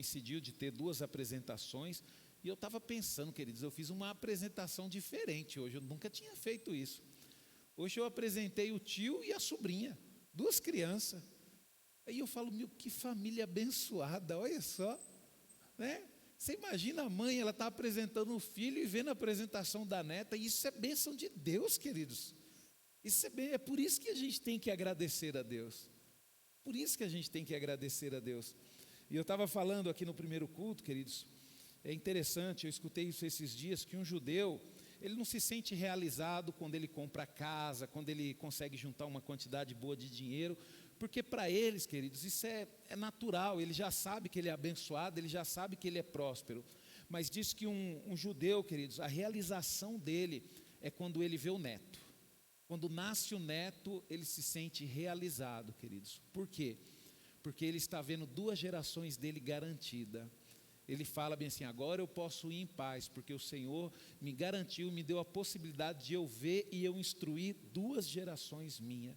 coincidiu de ter duas apresentações, e eu estava pensando, queridos, eu fiz uma apresentação diferente hoje, eu nunca tinha feito isso. Hoje eu apresentei o tio e a sobrinha, duas crianças. Aí eu falo, meu, que família abençoada, olha só, né? Você imagina a mãe, ela está apresentando o filho e vendo a apresentação da neta, e isso é bênção de Deus, queridos. Isso é por isso que a gente tem que agradecer a Deus. Por isso que a gente tem que agradecer a Deus. E eu estava falando aqui no primeiro culto, queridos, é interessante, eu escutei isso esses dias, que um judeu, ele não se sente realizado quando ele compra casa, quando ele consegue juntar uma quantidade boa de dinheiro, porque para eles, queridos, isso é natural, ele já sabe que ele é abençoado, ele já sabe que ele é próspero. Mas diz que um judeu, queridos, a realização dele é quando ele vê o neto. Quando nasce o neto, ele se sente realizado, queridos. Por quê? Porque ele está vendo duas gerações dele garantida. Ele fala bem assim, agora eu posso ir em paz, porque o Senhor me garantiu, me deu a possibilidade de eu ver e eu instruir duas gerações minhas.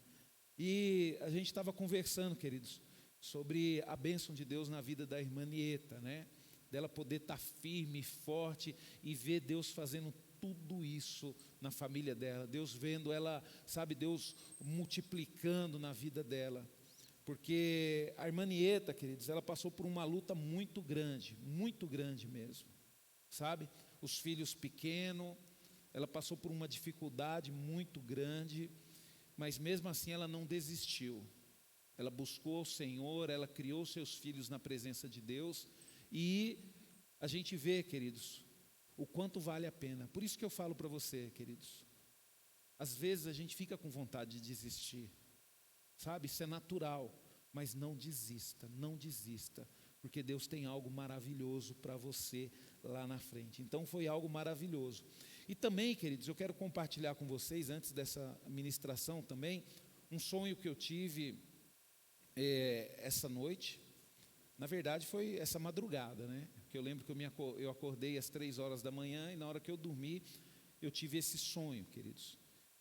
E a gente estava conversando, queridos, sobre a bênção de Deus na vida da irmã Nieta, né? Dela poder estar firme, forte e ver Deus fazendo tudo isso na família dela. Deus vendo ela, sabe, Deus multiplicando na vida dela. Porque a irmã Nieta, queridos, ela passou por uma luta muito grande mesmo, sabe? Os filhos pequenos, ela passou por uma dificuldade muito grande, mas mesmo assim ela não desistiu. Ela buscou o Senhor, ela criou seus filhos na presença de Deus, e a gente vê, queridos, o quanto vale a pena. Por isso que eu falo para você, queridos, às vezes a gente fica com vontade de desistir, sabe, isso é natural, mas não desista, porque Deus tem algo maravilhoso para você lá na frente. Então foi algo maravilhoso. E também, queridos, eu quero compartilhar com vocês, antes dessa ministração também, um sonho que eu tive essa noite. Na verdade foi essa madrugada, né? Porque eu lembro que eu acordei às 3 horas da manhã, e na hora que eu dormi, eu tive esse sonho, queridos.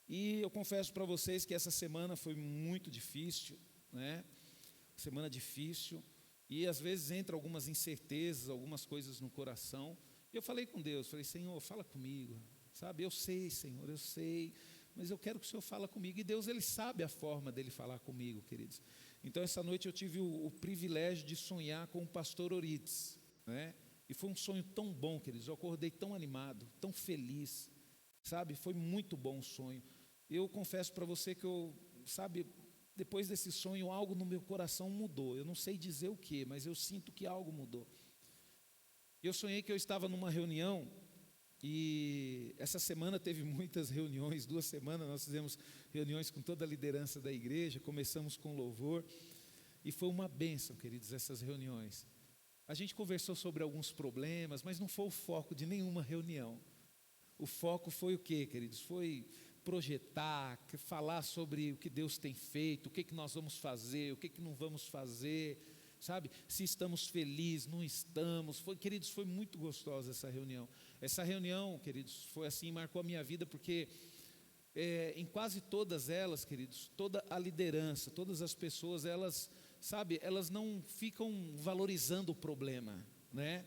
E eu confesso para vocês que essa semana foi muito difícil, né? Semana difícil, e às vezes entra algumas incertezas, algumas coisas no coração. E eu falei com Deus, falei, Senhor, fala comigo, sabe? Eu sei, Senhor, eu sei, mas eu quero que o Senhor fale comigo. E Deus, Ele sabe a forma dele falar comigo, queridos. Então essa noite eu tive o privilégio de sonhar com o pastor Orides, né? E foi um sonho tão bom, queridos. Eu acordei tão animado, tão feliz, sabe? Foi muito bom o sonho. Eu confesso para você que sabe, depois desse sonho, algo no meu coração mudou. Eu não sei dizer o que, mas eu sinto que algo mudou. Eu sonhei que eu estava numa reunião, e essa semana teve muitas reuniões, 2 semanas nós fizemos reuniões com toda a liderança da igreja, começamos com louvor, e foi uma bênção, queridos, essas reuniões. A gente conversou sobre alguns problemas, mas não foi o foco de nenhuma reunião. O foco foi o quê, queridos? Foi projetar, falar sobre o que Deus tem feito, o que nós vamos fazer, o que não vamos fazer, sabe? Se estamos felizes, não estamos. Queridos, foi muito gostosa essa reunião. Essa reunião, queridos, foi assim, marcou a minha vida, porque em quase todas elas, queridos, toda a liderança, todas as pessoas, elas, sabe, elas não ficam valorizando o problema, né?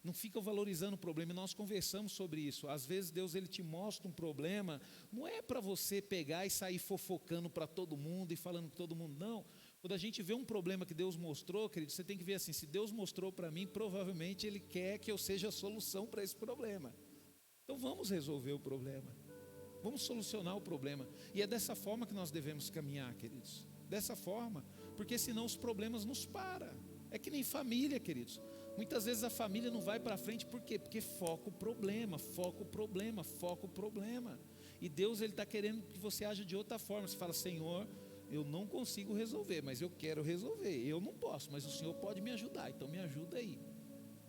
Não ficam valorizando o problema, e nós conversamos sobre isso. Às vezes Deus, Ele te mostra um problema, não é para você pegar e sair fofocando para todo mundo e falando com todo mundo, não. Quando a gente vê um problema que Deus mostrou, querido, você tem que ver assim, se Deus mostrou para mim, provavelmente Ele quer que eu seja a solução para esse problema. Então vamos resolver o problema, vamos solucionar o problema, e é dessa forma que nós devemos caminhar, queridos, dessa forma, porque senão os problemas nos param. É que nem família, queridos. Muitas vezes a família não vai para frente, por quê? Porque foca o problema. E Deus, Ele está querendo que você age de outra forma. Você fala, Senhor, eu não consigo resolver, mas eu quero resolver. Eu não posso, mas o Senhor pode me ajudar, então me ajuda aí.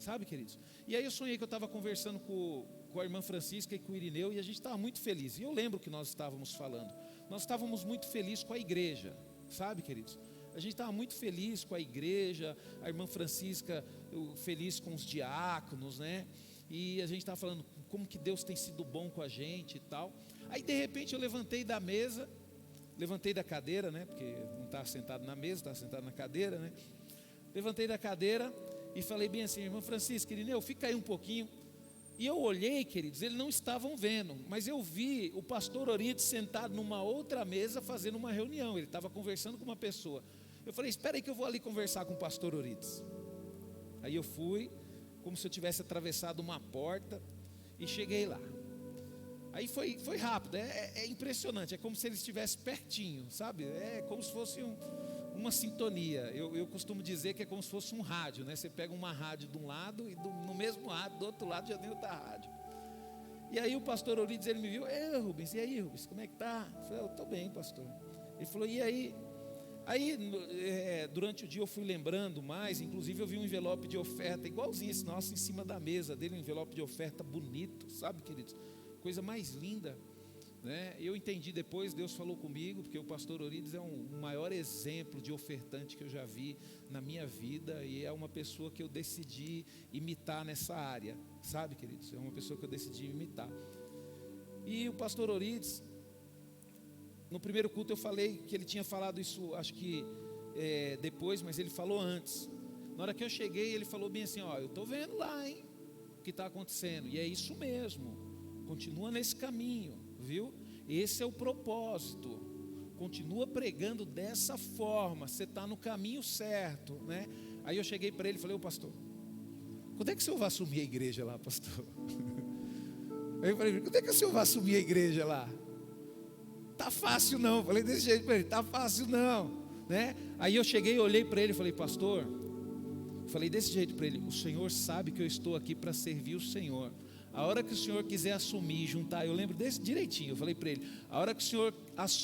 Sabe, queridos? E aí eu sonhei que eu estava conversando com a irmã Francisca e com o Irineu, e a gente estava muito feliz. E eu lembro que nós estávamos falando. Nós estávamos muito felizes com a igreja, sabe, queridos? A gente estava muito feliz com a igreja, a irmã Francisca feliz com os diáconos, né? E a gente estava falando como que Deus tem sido bom com a gente e tal. Aí de repente eu levantei da cadeira, né? Porque não estava sentado na mesa, estava sentado na cadeira, né? Levantei da cadeira e falei bem assim: irmã Francisca, Irineu, fica aí um pouquinho. E eu olhei, queridos, eles não estavam vendo, mas eu vi o pastor Orides sentado numa outra mesa fazendo uma reunião. Ele estava conversando com uma pessoa. Eu falei: espera aí que eu vou ali conversar com o pastor Orides. Aí eu fui, como se eu tivesse atravessado uma porta, e cheguei lá. Aí foi rápido, é impressionante, é como se ele estivesse pertinho, sabe? É como se fosse uma sintonia. Eu costumo dizer que é como se fosse um rádio, né? Você pega uma rádio de um lado e no mesmo rádio, do outro lado já tem outra rádio. E aí o pastor Orides, ele me viu: Rubens, e aí, Rubens, como é que tá? Eu falei: eu estou bem, pastor. Ele falou: e aí? Aí durante o dia eu fui lembrando mais, inclusive eu vi um envelope de oferta, igualzinho esse nosso, em cima da mesa dele, um envelope de oferta bonito, sabe, queridos? Coisa mais linda, né? Eu entendi depois, Deus falou comigo, porque o pastor Orides é o maior exemplo de ofertante que eu já vi na minha vida, e é uma pessoa que eu decidi imitar nessa área, sabe, queridos? É uma pessoa que eu decidi imitar. E o pastor Orides, no primeiro culto eu falei que ele tinha falado isso, acho que depois, mas ele falou antes. Na hora que eu cheguei, ele falou bem assim: ó, eu estou vendo lá, hein, o que está acontecendo, e é isso mesmo. Continua nesse caminho, viu? Esse é o propósito. Continua pregando dessa forma. Você está no caminho certo, né? Aí eu cheguei para ele e falei: ô pastor, quando é que o senhor vai assumir a igreja lá, pastor? Aí eu falei: quando é que o senhor vai assumir a igreja lá? Tá fácil não. Falei desse jeito para ele: tá fácil não, né? Aí eu cheguei, olhei para ele e falei: pastor, falei desse jeito para ele: o senhor sabe que eu estou aqui para servir o senhor. A hora que o senhor quiser assumir, juntar, eu lembro desse direitinho, eu falei para ele: a hora que o senhor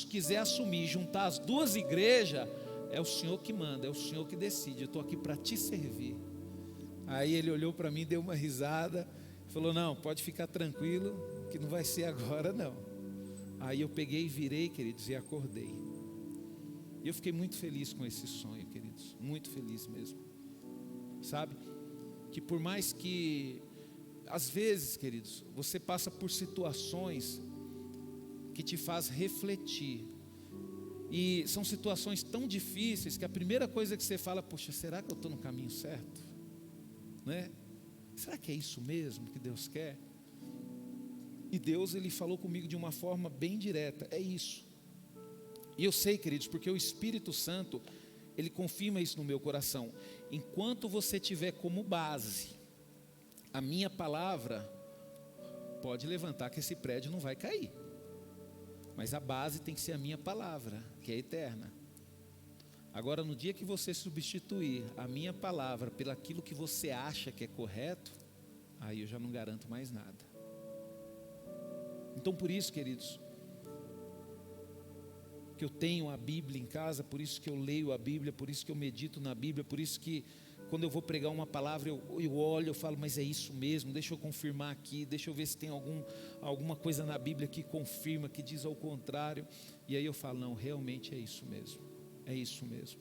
quiser assumir, juntar as duas igrejas, é o senhor que manda, é o senhor que decide, eu estou aqui para te servir. Aí ele olhou para mim, deu uma risada, falou: não, pode ficar tranquilo, que não vai ser agora não. Aí eu peguei e virei, queridos, e acordei. E eu fiquei muito feliz com esse sonho, queridos, muito feliz mesmo. Sabe, que por mais que às vezes, queridos, você passa por situações que te faz refletir, e são situações tão difíceis que a primeira coisa que você fala: poxa, será que eu estou no caminho certo? Né? Será que é isso mesmo que Deus quer? E Deus, Ele falou comigo de uma forma bem direta: é isso. E eu sei, queridos, porque o Espírito Santo, Ele confirma isso no meu coração. Enquanto você tiver como base a minha palavra, pode levantar que esse prédio não vai cair, mas a base tem que ser a minha palavra, que é eterna. Agora, no dia que você substituir a minha palavra pelaquilo que você acha que é correto, aí eu já não garanto mais nada. Então, por isso, queridos, que eu tenho a Bíblia em casa, por isso que eu leio a Bíblia, por isso que eu medito na Bíblia, por isso que quando eu vou pregar uma palavra, eu olho, eu falo: mas é isso mesmo, deixa eu confirmar aqui, deixa eu ver se tem alguma coisa na Bíblia que confirma, que diz ao contrário. E aí eu falo: não, realmente é isso mesmo, é isso mesmo.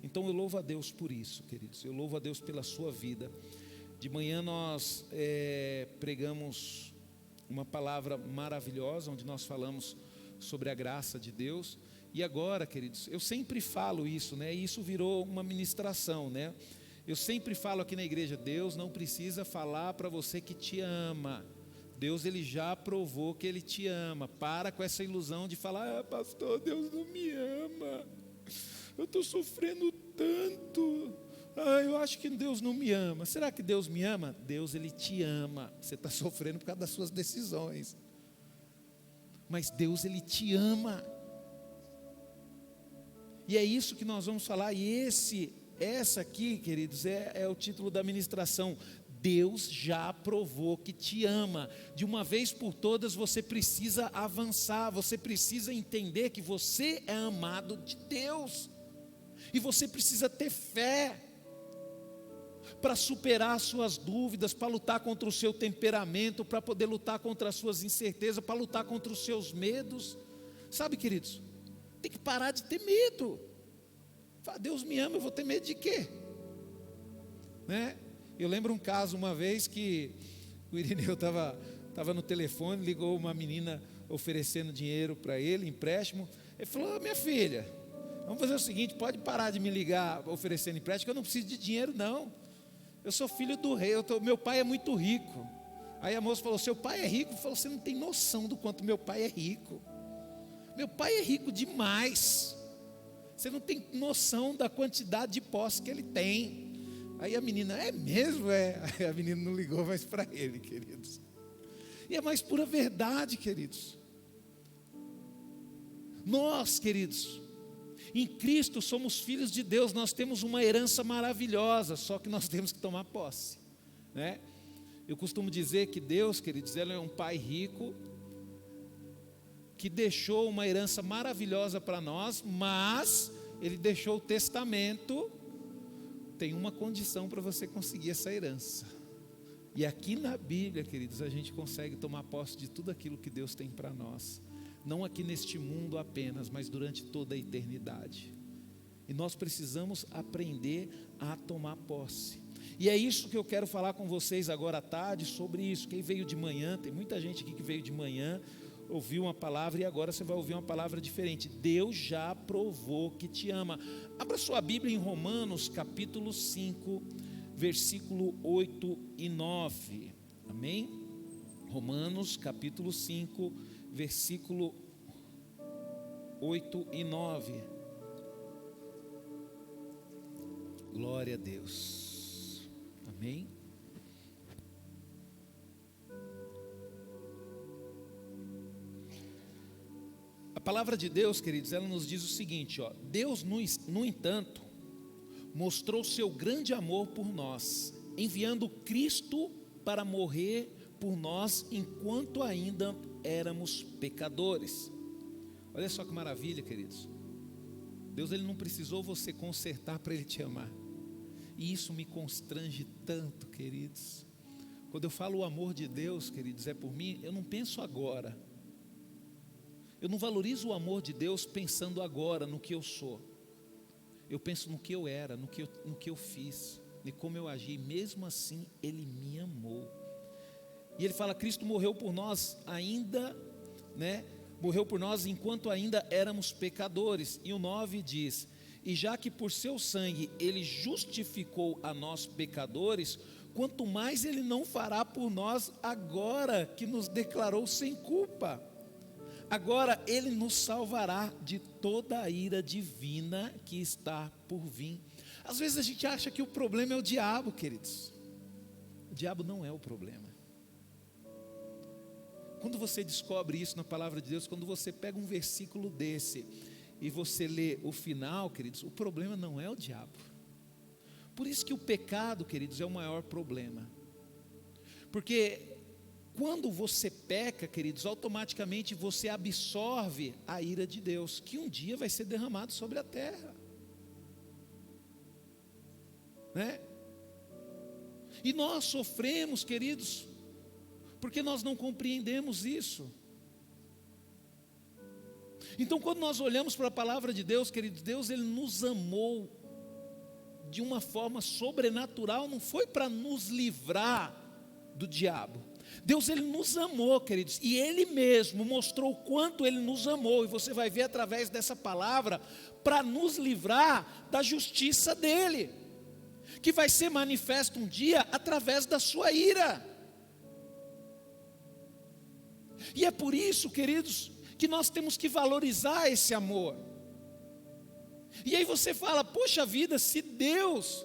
Então eu louvo a Deus por isso, queridos, eu louvo a Deus pela sua vida. De manhã nós pregamos uma palavra maravilhosa, onde nós falamos sobre a graça de Deus. E agora, queridos, eu sempre falo isso, né? E isso virou uma ministração, né? Eu sempre falo aqui na igreja: Deus não precisa falar para você que te ama. Deus, Ele já provou que Ele te ama. Para com essa ilusão de falar: ah, pastor, Deus não me ama, eu estou sofrendo tanto, eu acho que Deus não me ama. Será que Deus me ama? Deus, Ele te ama. Você está sofrendo por causa das suas decisões, mas Deus, Ele te ama. E é isso que nós vamos falar. E essa aqui, queridos, é o título da ministração: Deus já provou que te ama. De uma vez por todas você precisa avançar, você precisa entender que você é amado de Deus, e você precisa ter fé para superar as suas dúvidas, para lutar contra o seu temperamento, para poder lutar contra as suas incertezas, para lutar contra os seus medos. Sabe, queridos, tem que parar de ter medo. Deus me ama, eu vou ter medo de quê? Né? Eu lembro um caso uma vez que o Irineu estava no telefone, ligou uma menina oferecendo dinheiro para ele, empréstimo. Ele falou: minha filha, vamos fazer o seguinte, pode parar de me ligar oferecendo empréstimo, que eu não preciso de dinheiro não. Eu sou filho do rei, meu pai é muito rico. Aí a moça falou, seu pai é rico? Falou, você não tem noção do quanto meu pai é rico. Meu pai é rico demais. Você não tem noção da quantidade de posse que ele tem. Aí a menina, é mesmo? É. Aí a menina não ligou mais para ele, queridos. E é mais pura verdade, queridos. Nós, queridos, em Cristo somos filhos de Deus, nós temos uma herança maravilhosa, só que nós temos que tomar posse, né? Eu costumo dizer que Deus, queridos, Ele é um pai rico, que deixou uma herança maravilhosa para nós, mas Ele deixou o testamento. Tem uma condição para você conseguir essa herança, e aqui na Bíblia, queridos, a gente consegue tomar posse de tudo aquilo que Deus tem para nós, não aqui neste mundo apenas, mas durante toda a eternidade. E nós precisamos aprender a tomar posse. E é isso que eu quero falar com vocês agora à tarde, sobre isso. Quem veio de manhã, tem muita gente aqui que veio de manhã, ouviu uma palavra e agora você vai ouvir uma palavra diferente. Deus já provou que te ama. Abra sua Bíblia em Romanos capítulo 5, versículo 8 e 9. Amém? Romanos capítulo 5, versículo 8 e 9. Glória a Deus. Amém? A palavra de Deus, queridos, ela nos diz o seguinte, ó: Deus, no entanto, mostrou seu grande amor por nós, enviando Cristo para morrer por nós enquanto ainda éramos pecadores. Olha só que maravilha, queridos. Deus, Ele não precisou você consertar para Ele te amar. E isso me constrange tanto, queridos. Quando eu falo o amor de Deus, queridos, é por mim, eu não penso agora. Eu não valorizo o amor de Deus pensando agora no que eu sou. Eu penso no que eu era, no que eu fiz, e como eu agi. Mesmo assim, Ele me amou. E Ele fala, Cristo morreu por nós ainda, né? Morreu por nós enquanto ainda éramos pecadores. E o 9 diz, e já que por seu sangue Ele justificou a nós pecadores, quanto mais Ele não fará por nós agora que nos declarou sem culpa. Agora Ele nos salvará de toda a ira divina que está por vir. Às vezes a gente acha que o problema é o diabo, queridos. O diabo não é o problema. Quando você descobre isso na palavra de Deus, quando você pega um versículo desse e você lê o final, queridos, o problema não é o diabo. Por isso que o pecado, queridos, é o maior problema. Porque quando você peca, queridos, automaticamente você absorve a ira de Deus, que um dia vai ser derramado sobre a terra, né? E nós sofremos, queridos, porque nós não compreendemos isso. Então, quando nós olhamos para a palavra de Deus, queridos, Deus, Ele nos amou de uma forma sobrenatural, não foi para nos livrar do diabo. Deus, Ele nos amou, queridos, e Ele mesmo mostrou o quanto Ele nos amou, e você vai ver através dessa palavra, para nos livrar da justiça dEle, que vai ser manifesto um dia através da sua ira. E é por isso, queridos, que nós temos que valorizar esse amor. E aí você fala, poxa vida, se Deus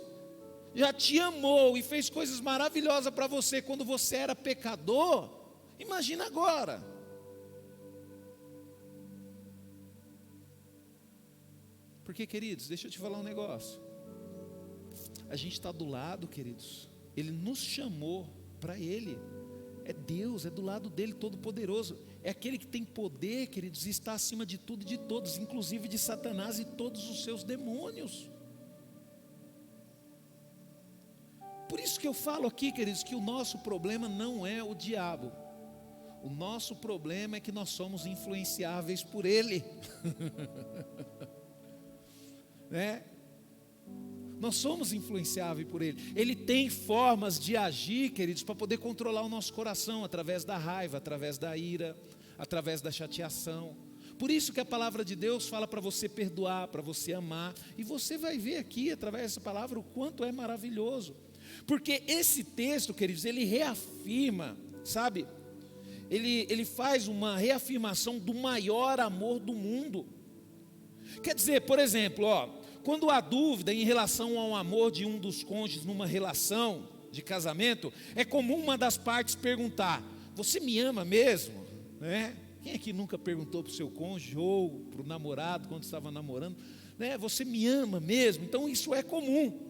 já te amou e fez coisas maravilhosas para você quando você era pecador, imagina agora. Porque, queridos, deixa eu te falar um negócio. A gente está do lado, queridos, Ele nos chamou para Ele. É Deus, é do lado dEle, Todo-Poderoso. É aquele que tem poder, queridos, e está acima de tudo e de todos, inclusive de Satanás e todos os seus demônios. Por isso que eu falo aqui, queridos, que o nosso problema não é o diabo. O nosso problema é que nós somos influenciáveis por ele. Né? Nós somos influenciáveis por ele. Ele tem formas de agir, queridos, para poder controlar o nosso coração, através da raiva, através da ira, através da chateação. Por isso que a palavra de Deus fala para você perdoar, para você amar. E você vai ver aqui, através dessa palavra, o quanto é maravilhoso. Porque esse texto, queridos, ele reafirma, sabe? Ele faz uma reafirmação do maior amor do mundo. Quer dizer, por exemplo, quando há dúvida em relação ao amor de um dos cônjuges numa relação de casamento, é comum uma das partes perguntar: você me ama mesmo? Né? Quem aqui nunca perguntou para o seu cônjuge ou para o namorado quando estava namorando, né? Você me ama mesmo? Então isso é comum.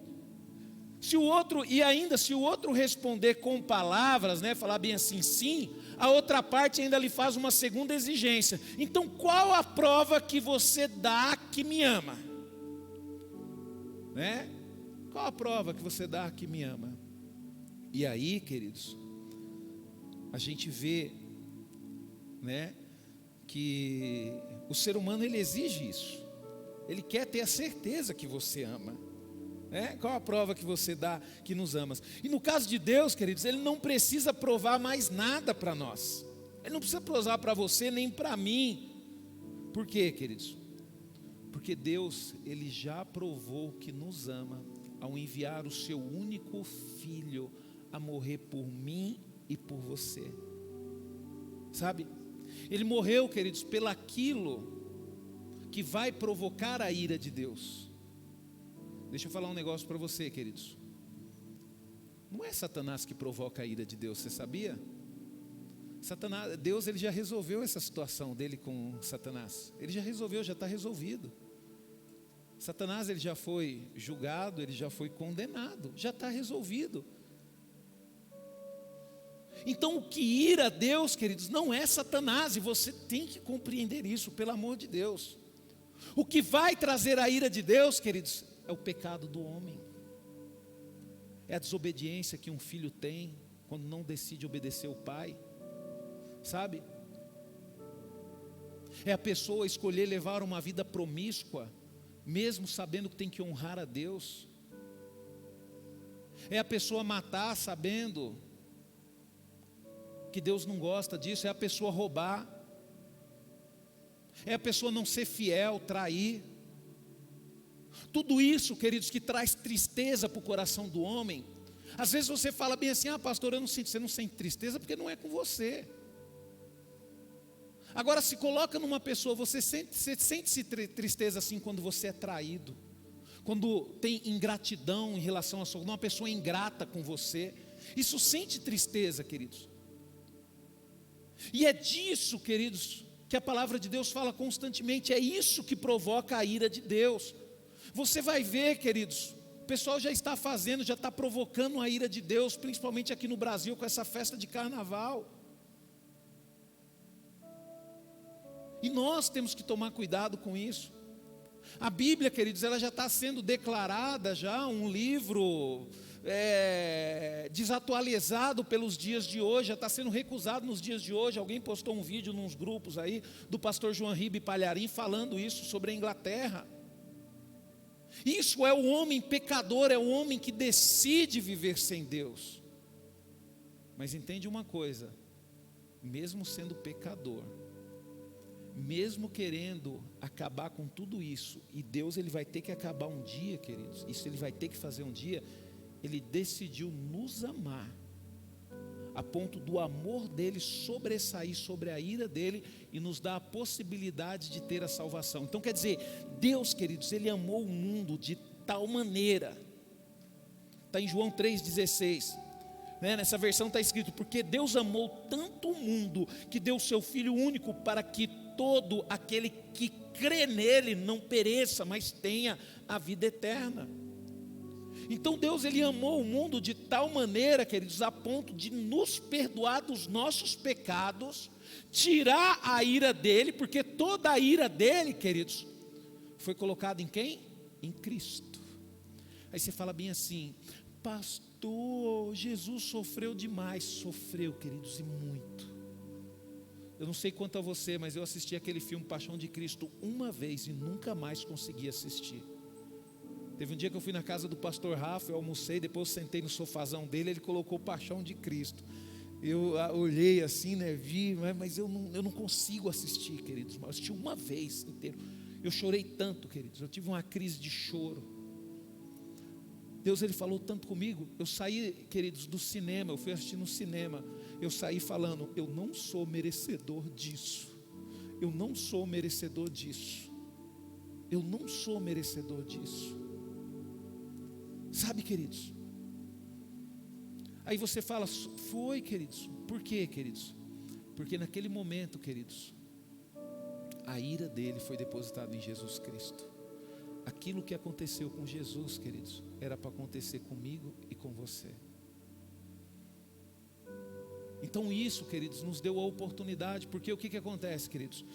Se o outro responder com palavras, né, falar bem assim, sim, a outra parte ainda lhe faz uma segunda exigência. Então, qual a prova que você dá que me ama? Né? Qual a prova que você dá que me ama? E aí, queridos, a gente vê, né, que o ser humano ele exige isso. Ele quer ter a certeza que você ama. Qual a prova que você dá que nos amas? E no caso de Deus, queridos, Ele não precisa provar mais nada para nós. Ele não precisa provar para você nem para mim. Por quê, queridos? Porque Deus, Ele já provou que nos ama ao enviar o seu único filho a morrer por mim e por você. Sabe? Ele morreu, queridos, pelaquilo que vai provocar a ira de Deus. Deixa eu falar um negócio para você, queridos. Não é Satanás que provoca a ira de Deus, você sabia? Deus ele já resolveu essa situação dele com Satanás. Ele já resolveu, já está resolvido. Satanás ele já foi julgado, ele já foi condenado, já está resolvido. Então o que ira a Deus, queridos, não é Satanás, e você tem que compreender isso, pelo amor de Deus. O que vai trazer a ira de Deus, queridos, é o pecado do homem. É a desobediência que um filho tem quando não decide obedecer o pai. Sabe? É a pessoa escolher levar uma vida promíscua, mesmo sabendo que tem que honrar a Deus. É a pessoa matar sabendo que Deus não gosta disso. É a pessoa roubar. É a pessoa não ser fiel, trair. Tudo isso, queridos, que traz tristeza para o coração do homem. Às vezes você fala bem assim: pastor, eu não sinto. Você não sente tristeza porque não é com você. Agora se coloca numa pessoa, você sente tristeza assim quando você é traído, quando tem ingratidão em relação a uma pessoa ingrata com você. Isso sente tristeza, queridos. E é disso, queridos, que a palavra de Deus fala constantemente. É isso que provoca a ira de Deus. Você vai ver, queridos, o pessoal já está fazendo, já está provocando a ira de Deus, principalmente aqui no Brasil, com essa festa de carnaval. E nós temos que tomar cuidado com isso. A Bíblia, queridos, ela já está sendo declarada já um livro desatualizado pelos dias de hoje, já está sendo recusado nos dias de hoje. Alguém postou um vídeo nos grupos aí, do pastor João Ribe Palharim, falando isso sobre a Inglaterra. Isso é o homem pecador, é o homem que decide viver sem Deus. Mas entende uma coisa: mesmo sendo pecador, mesmo querendo acabar com tudo isso, e Deus ele vai ter que acabar um dia, queridos, isso ele vai ter que fazer um dia. Ele decidiu nos amar, a ponto do amor dele sobressair sobre a ira dele e nos dar a possibilidade de ter a salvação. Então quer dizer, Deus, queridos, ele amou o mundo de tal maneira. Está em João 3,16, né? Nessa versão está escrito: porque Deus amou tanto o mundo, que deu o seu Filho único, para que todo aquele que crê nele não pereça, mas tenha a vida eterna. Então Deus ele amou o mundo de tal maneira, queridos, a ponto de nos perdoar dos nossos pecados, tirar a ira dele, porque toda a ira dele, queridos, foi colocada em quem? Em Cristo. Aí você fala bem assim: pastor, Jesus sofreu demais. Sofreu, queridos, e muito. Eu não sei quanto a você, mas eu assisti aquele filme Paixão de Cristo uma vez e nunca mais consegui assistir. Teve um dia que eu fui na casa do pastor Rafa, eu almocei, depois eu sentei no sofazão dele, ele colocou Paixão de Cristo. Eu olhei assim, né, vi, mas eu não consigo assistir, queridos. Eu assisti uma vez inteiro. Eu chorei tanto, queridos, eu tive uma crise de choro. Deus, Ele falou tanto comigo. Eu saí, queridos, do cinema, eu fui assistir no cinema. Eu saí falando, eu não sou merecedor disso. Eu não sou merecedor disso. Eu não sou merecedor disso. Sabe, queridos? Aí você fala, foi, queridos. Por quê, queridos? Porque naquele momento, queridos, a ira dele foi depositada em Jesus Cristo. Aquilo que aconteceu com Jesus, queridos, era para acontecer comigo e com você. Então isso, queridos, nos deu a oportunidade, porque o que acontece, queridos?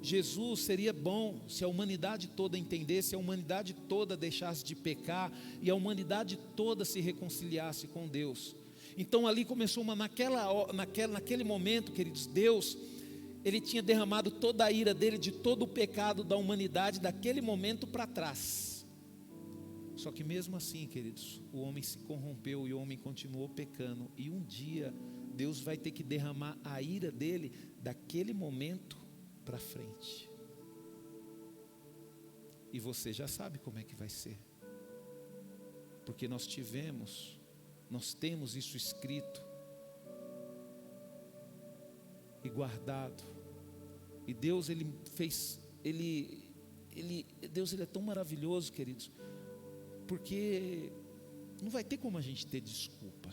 Jesus seria bom se a humanidade toda entendesse, se a humanidade toda deixasse de pecar e a humanidade toda se reconciliasse com Deus. Então ali começou naquele momento, queridos, Deus, Ele tinha derramado toda a ira dele, de todo o pecado da humanidade, daquele momento para trás. Só que mesmo assim, queridos, o homem se corrompeu e o homem continuou pecando. E um dia, Deus vai ter que derramar a ira dele daquele momento para frente. E você já sabe como é que vai ser. Porque nós temos isso escrito e guardado. E Deus, Deus é tão maravilhoso, queridos, porque não vai ter como a gente ter desculpa.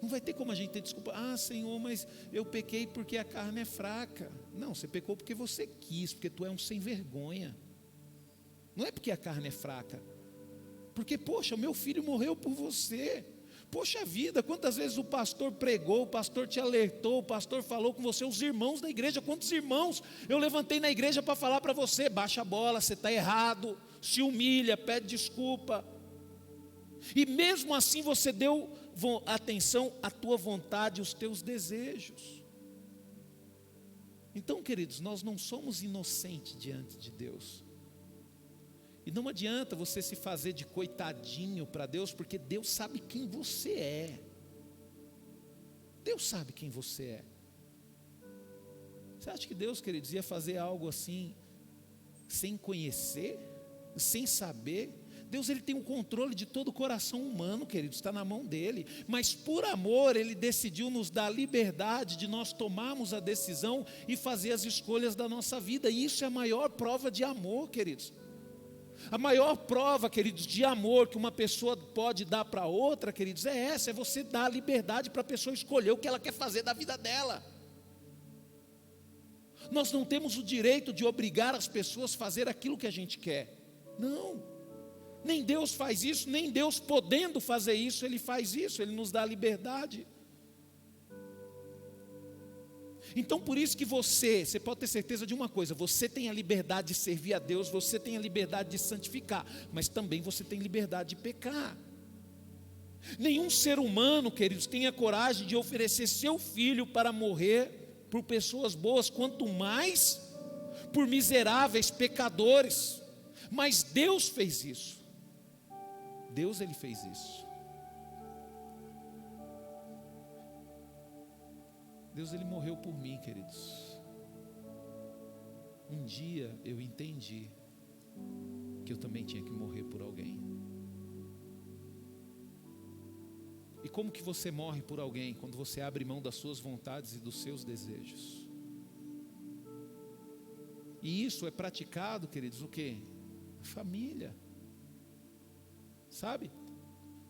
Não vai ter como a gente ter desculpa. Ah, Senhor, mas eu pequei porque a carne é fraca. Não, você pecou porque você quis, porque tu é um sem vergonha. Não é porque a carne é fraca. Porque, poxa, meu filho morreu por você. Poxa vida, quantas vezes o pastor pregou, o pastor te alertou, o pastor falou com você, os irmãos da igreja, quantos irmãos eu levantei na igreja para falar para você, baixa a bola, você está errado, se humilha, pede desculpa. E mesmo assim você deu atenção à tua vontade, aos teus desejos. Então, queridos, nós não somos inocentes diante de Deus. E não adianta você se fazer de coitadinho para Deus, porque Deus sabe quem você é. Deus sabe quem você é. Você acha que Deus, queridos, ia fazer algo assim, sem conhecer, sem saber? Deus, Ele tem o controle de todo o coração humano, queridos, está na mão dEle. Mas por amor, Ele decidiu nos dar a liberdade de nós tomarmos a decisão e fazer as escolhas da nossa vida. E isso é a maior prova de amor, queridos. A maior prova, queridos, de amor que uma pessoa pode dar para outra, queridos, é essa, é você dar a liberdade para a pessoa escolher o que ela quer fazer da vida dela. Nós não temos o direito de obrigar as pessoas a fazer aquilo que a gente quer. Não, nem Deus faz isso, nem Deus podendo fazer isso, Ele faz isso, Ele nos dá a liberdade. Então por isso que você pode ter certeza de uma coisa, você tem a liberdade de servir a Deus, você tem a liberdade de santificar, mas também você tem liberdade de pecar. Nenhum ser humano, queridos, tem a coragem de oferecer seu filho para morrer por pessoas boas, quanto mais por miseráveis pecadores. Mas Deus fez isso. Deus, Ele fez isso. Deus, Ele morreu por mim, queridos. Um dia eu entendi que eu também tinha que morrer por alguém. E como que você morre por alguém? Quando você abre mão das suas vontades e dos seus desejos. E isso é praticado, queridos, o quê? Família. Sabe?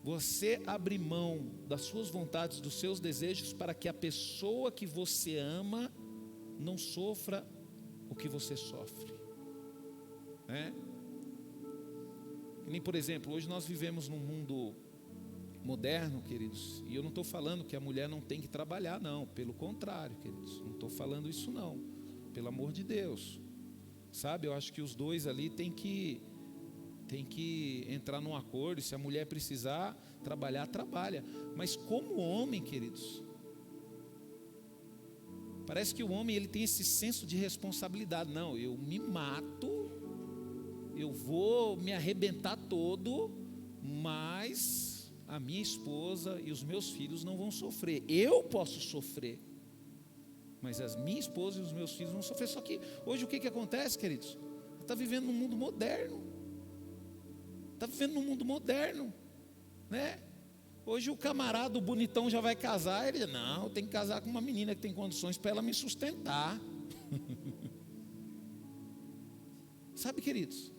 Você abre mão das suas vontades, dos seus desejos, para que a pessoa que você ama não sofra o que você sofre. Que nem, por exemplo, hoje nós vivemos num mundo moderno, queridos, e eu não estou falando que a mulher não tem que trabalhar, não, pelo contrário, queridos, não estou falando isso não, pelo amor de Deus, sabe, eu acho que os dois ali tem que entrar num acordo, e se a mulher precisar trabalhar, trabalha. Mas como homem, queridos, parece que o homem ele tem esse senso de responsabilidade. Não, eu me mato, eu vou me arrebentar todo, mas a minha esposa e os meus filhos não vão sofrer. Eu posso sofrer, mas a minha esposa e os meus filhos vão sofrer. Só que hoje o que acontece, queridos? Está vivendo num mundo moderno. Está vivendo num mundo moderno, né? Hoje o camarada, o bonitão já vai casar, ele diz, não, eu tenho que casar com uma menina que tem condições para ela me sustentar. Sabe, queridos?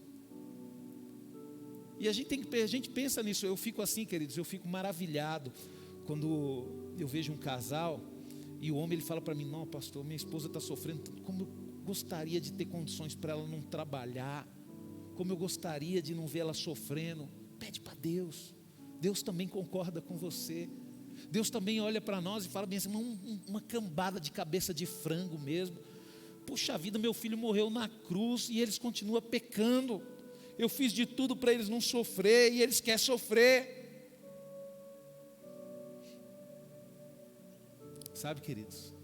E a gente pensa nisso, eu fico assim, queridos, eu fico maravilhado quando eu vejo um casal e o homem ele fala para mim, não, pastor, minha esposa está sofrendo tanto, como eu gostaria de ter condições para ela não trabalhar, como eu gostaria de não ver ela sofrendo. Pede para Deus, Deus também concorda com você, Deus também olha para nós e fala bem assim, uma cambada de cabeça de frango mesmo, puxa vida, meu filho morreu na cruz e eles continuam pecando, eu fiz de tudo para eles não sofrer e eles querem sofrer. Sabe, queridos?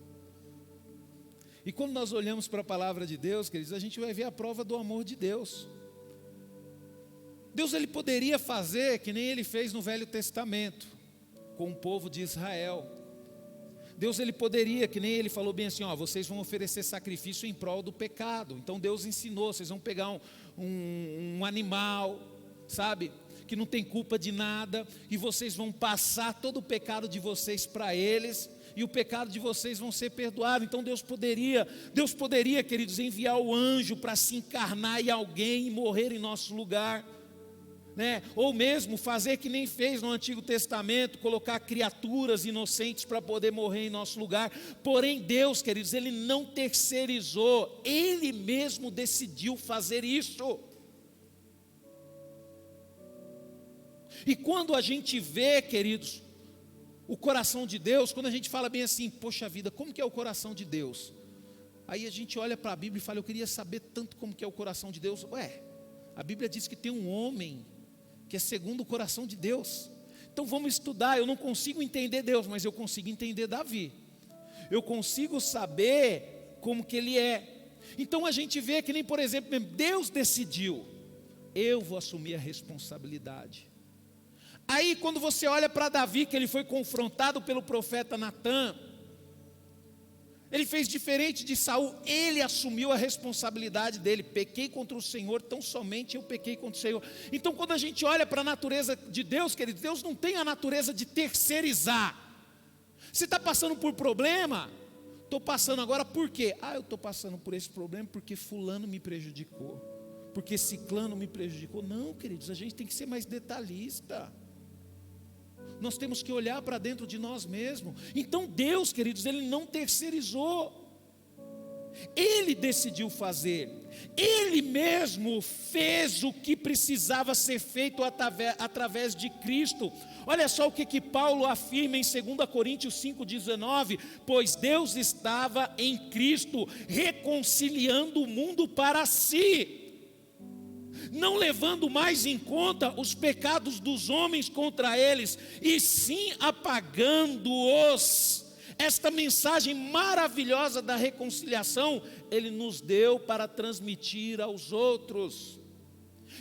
E quando nós olhamos para a palavra de Deus, queridos, a gente vai ver a prova do amor de Deus. Deus ele poderia fazer que nem ele fez no Velho Testamento com o povo de Israel. Deus ele poderia, que nem ele falou bem assim, ó, vocês vão oferecer sacrifício em prol do pecado. Então Deus ensinou, vocês vão pegar um animal, sabe, que não tem culpa de nada, e vocês vão passar todo o pecado de vocês para eles, e o pecado de vocês vão ser perdoado. Então Deus poderia, queridos, enviar o anjo para se encarnar em alguém e morrer em nosso lugar, né? Ou mesmo fazer que nem fez no Antigo Testamento, colocar criaturas inocentes para poder morrer em nosso lugar. Porém Deus, queridos, ele não terceirizou, ele mesmo decidiu fazer isso. E quando a gente vê, queridos, o coração de Deus, quando a gente fala bem assim, poxa vida, como que é o coração de Deus? Aí a gente olha para a Bíblia e fala, eu queria saber tanto como que é o coração de Deus. A Bíblia diz que tem um homem que é segundo o coração de Deus. Então vamos estudar. Eu não consigo entender Deus, mas eu consigo entender Davi. Eu consigo saber como que ele é. Então a gente vê que nem, por exemplo, Deus decidiu, eu vou assumir a responsabilidade. Aí quando você olha para Davi, que ele foi confrontado pelo profeta Natã, ele fez diferente de Saul, ele assumiu a responsabilidade dele, pequei contra o Senhor, tão somente eu pequei contra o Senhor. Então quando a gente olha para a natureza de Deus, querido, Deus não tem a natureza de terceirizar. Você está passando por problema? Estou passando agora por quê? Eu estou passando por esse problema porque fulano me prejudicou, porque ciclano me prejudicou. Não, queridos, a gente tem que ser mais detalhista. Nós temos que olhar para dentro de nós mesmos. Então Deus, queridos, ele não terceirizou, ele decidiu fazer, ele mesmo fez o que precisava ser feito através de Cristo. Olha só o que Paulo afirma em 2 Coríntios 5,19, pois Deus estava em Cristo reconciliando o mundo para si, não levando mais em conta os pecados dos homens contra eles, e sim apagando-os. Esta mensagem maravilhosa da reconciliação, ele nos deu para transmitir aos outros.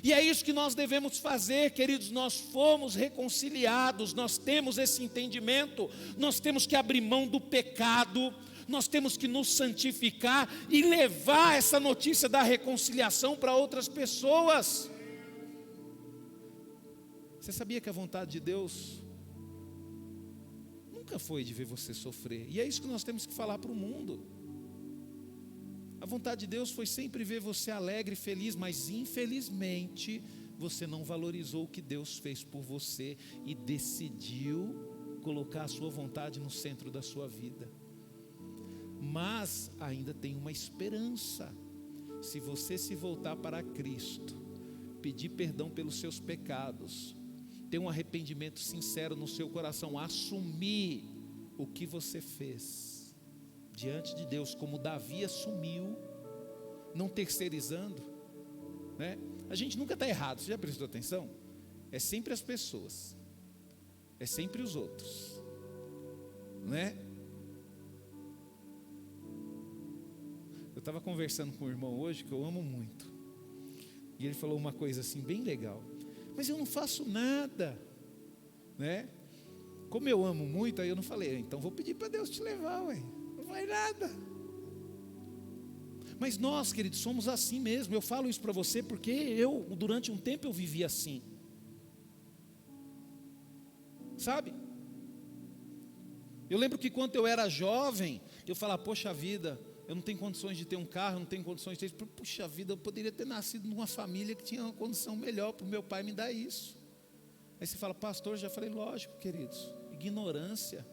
E é isso que nós devemos fazer, queridos. Nós fomos reconciliados, nós temos esse entendimento, nós temos que abrir mão do pecado, nós temos que nos santificar e levar essa notícia da reconciliação para outras pessoas. Você sabia que a vontade de Deus nunca foi de ver você sofrer? E é isso que nós temos que falar para o mundo. A vontade de Deus foi sempre ver você alegre e feliz, mas infelizmente você não valorizou o que Deus fez por você e decidiu colocar a sua vontade no centro da sua vida. Mas ainda tem uma esperança. Se você se voltar para Cristo, pedir perdão pelos seus pecados, ter um arrependimento sincero no seu coração, assumir o que você fez diante de Deus, como Davi assumiu, não terceirizando, né? A gente nunca está errado, você já prestou atenção? É sempre as pessoas, é sempre os outros, né? Eu estava conversando com um irmão hoje que eu amo muito, e ele falou uma coisa assim bem legal, mas eu não faço nada, né? Como eu amo muito, aí eu não falei, então vou pedir para Deus te levar, ué. Não vai nada. Mas nós, queridos, somos assim mesmo. Eu falo isso para você porque durante um tempo eu vivi assim. sabe? Eu lembro que quando eu era jovem, eu falava, poxa vida, eu não tenho condições de ter um carro, eu não tenho condições de ter... Puxa vida, eu poderia ter nascido numa família que tinha uma condição melhor para o meu pai me dar isso. Aí você fala, pastor, já falei, lógico, queridos, ignorância.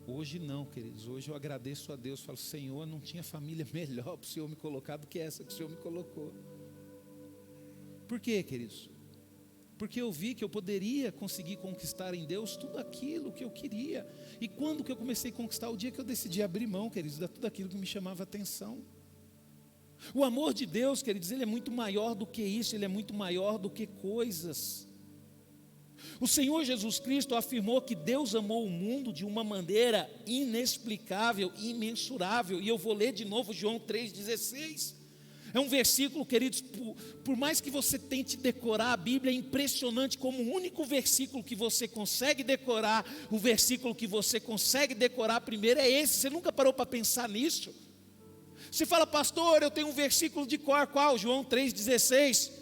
Hoje não, queridos, hoje eu agradeço a Deus, falo, Senhor, não tinha família melhor para o Senhor me colocar do que essa que o Senhor me colocou. Por quê, queridos? Porque eu vi que eu poderia conseguir conquistar em Deus tudo aquilo que eu queria. E quando que eu comecei a conquistar? O dia que eu decidi abrir mão, queridos, de tudo aquilo que me chamava atenção. O amor de Deus, queridos, ele é muito maior do que isso, ele é muito maior do que coisas. O Senhor Jesus Cristo afirmou que Deus amou o mundo de uma maneira inexplicável, imensurável. E eu vou ler de novo João 3,16. É um versículo, queridos, por mais que você tente decorar a Bíblia, é impressionante como o único versículo que você consegue decorar, o versículo que você consegue decorar primeiro é esse. Você nunca parou para pensar nisso? Você fala, pastor, eu tenho um versículo de cor, qual? João 3,16.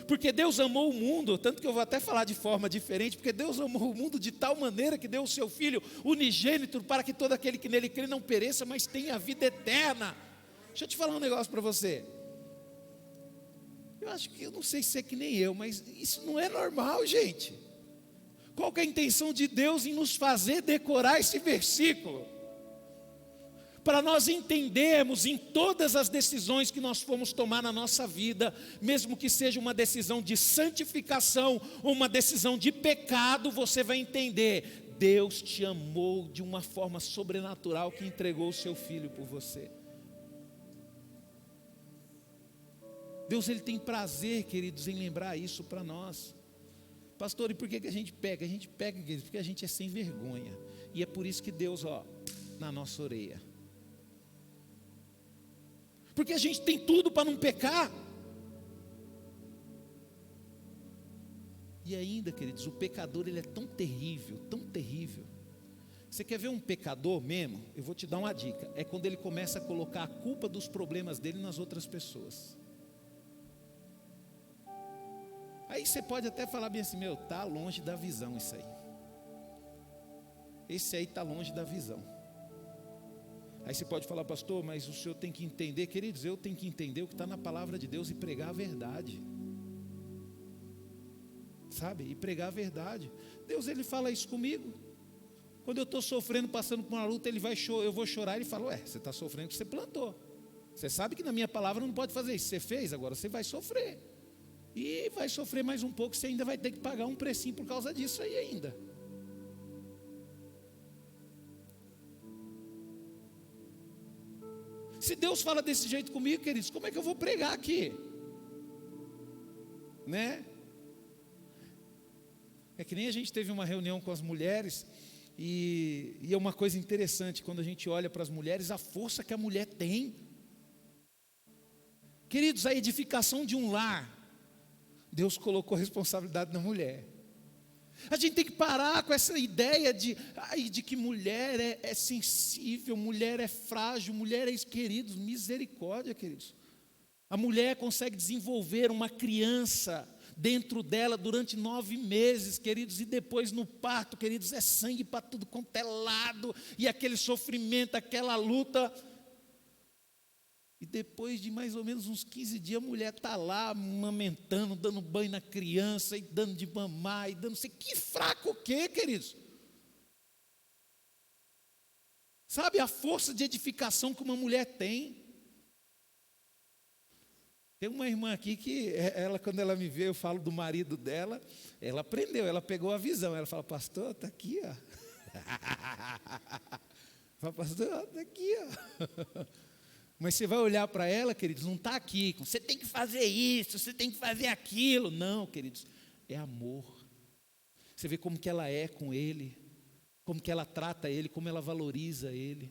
Porque Deus amou o mundo, tanto que eu vou até falar de forma diferente, porque Deus amou o mundo de tal maneira que deu o seu Filho unigênito para que todo aquele que nele crê não pereça, mas tenha a vida eterna. Deixa eu te falar um negócio para você. Eu acho que, eu não sei se é que nem eu, mas isso não é normal, gente. Qual que é a intenção de Deus em nos fazer decorar esse versículo? Para nós entendermos em todas as decisões que nós formos tomar na nossa vida, mesmo que seja uma decisão de santificação ou uma decisão de pecado, você vai entender, Deus te amou de uma forma sobrenatural que entregou o seu Filho por você. Deus, ele tem prazer, queridos, em lembrar isso para nós. Pastor, e por que a gente pega? A gente pega, queridos, porque a gente é sem vergonha. E é por isso que Deus, na nossa orelha. Porque a gente tem tudo para não pecar. E ainda, queridos, o pecador, ele é tão terrível, tão terrível. Você quer ver um pecador mesmo? Eu vou te dar uma dica. É quando ele começa a colocar a culpa dos problemas dele nas outras pessoas. Aí você pode até falar bem assim, está longe da visão isso aí. Esse aí está longe da visão. Aí você pode falar, pastor, mas o senhor tem que entender, queridos, eu tenho que entender o que está na palavra de Deus e pregar a verdade. Sabe? E pregar a verdade. Deus, ele fala isso comigo. Quando eu estou sofrendo, passando por uma luta, eu vou chorar, ele fala, você está sofrendo porque você plantou. Você sabe que na minha palavra não pode fazer isso. Você fez, agora você vai sofrer. E vai sofrer mais um pouco, você ainda vai ter que pagar um precinho por causa disso aí ainda. Se Deus fala desse jeito comigo, queridos, como é que eu vou pregar aqui? Né? É que nem a gente teve uma reunião com as mulheres, e é uma coisa interessante, quando a gente olha para as mulheres, a força que a mulher tem. Queridos, a edificação de um lar, Deus colocou a responsabilidade na mulher. A gente tem que parar com essa ideia de que mulher é sensível, mulher é frágil, mulher é, queridos, misericórdia, queridos. A mulher consegue desenvolver uma criança dentro dela durante 9 meses, queridos, e depois no parto, queridos, é sangue para tudo quanto é lado, e aquele sofrimento, aquela luta. E depois de mais ou menos uns 15 dias, a mulher está lá amamentando, dando banho na criança, e dando de mamar, e dando, sei que fraco o quê, queridos? Sabe a força de edificação que uma mulher tem? Tem uma irmã aqui que, ela, quando ela me vê, eu falo do marido dela, ela aprendeu, ela pegou a visão, ela fala, pastor, está aqui, ó. Fala, pastor, está aqui, ó. Mas você vai olhar para ela, queridos, não está aqui, você tem que fazer isso, você tem que fazer aquilo. Não, queridos, é amor. Você vê como que ela é com ele, como que ela trata ele, como ela valoriza ele.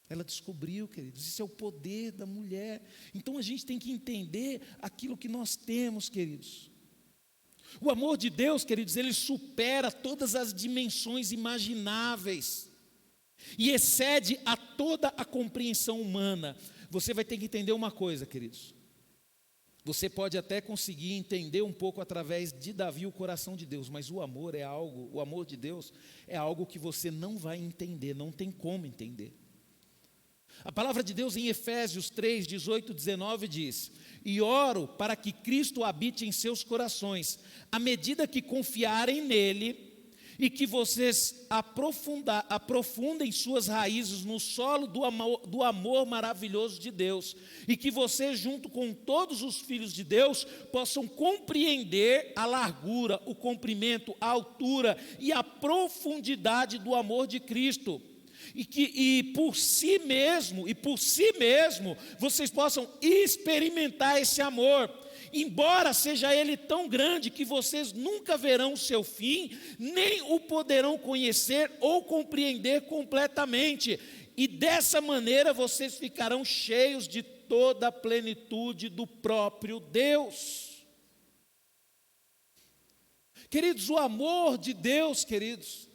Ela descobriu, queridos, isso é o poder da mulher. Então a gente tem que entender aquilo que nós temos, queridos. O amor de Deus, queridos, ele supera todas as dimensões imagináveis e excede a toda a compreensão humana. Você vai ter que entender uma coisa, queridos. Você pode até conseguir entender um pouco através de Davi o coração de Deus, mas o amor de Deus é algo que você não vai entender, não tem como entender. A palavra de Deus em Efésios 3, 18 e 19 diz: e oro para que Cristo habite em seus corações, à medida que confiarem nele, e que vocês aprofundem suas raízes no solo do amor maravilhoso de Deus, e que vocês, junto com todos os filhos de Deus, possam compreender a largura, o comprimento, a altura e a profundidade do amor de Cristo, e por si mesmo, vocês possam experimentar esse amor, embora seja ele tão grande que vocês nunca verão o seu fim, nem o poderão conhecer ou compreender completamente, e dessa maneira vocês ficarão cheios de toda a plenitude do próprio Deus. Queridos, o amor de Deus, queridos,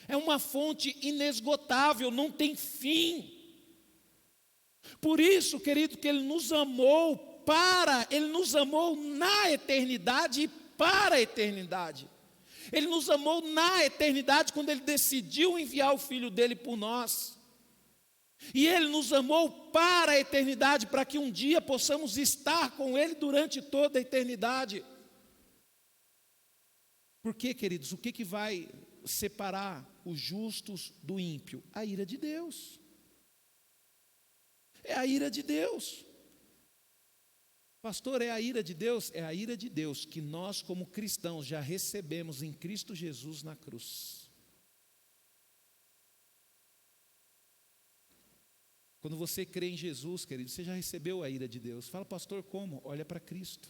é uma fonte inesgotável, não tem fim. Por isso, querido, que Ele nos amou na eternidade e para a eternidade. Ele nos amou na eternidade quando Ele decidiu enviar o Filho dEle por nós. E Ele nos amou para a eternidade, para que um dia possamos estar com Ele durante toda a eternidade. Por quê, queridos? O que vai separar os justos do ímpio? A ira de Deus. É a ira de Deus. Pastor, é a ira de Deus? É a ira de Deus que nós, como cristãos, já recebemos em Cristo Jesus na cruz. Quando você crê em Jesus, querido, você já recebeu a ira de Deus. Fala, pastor, como? Olha para Cristo.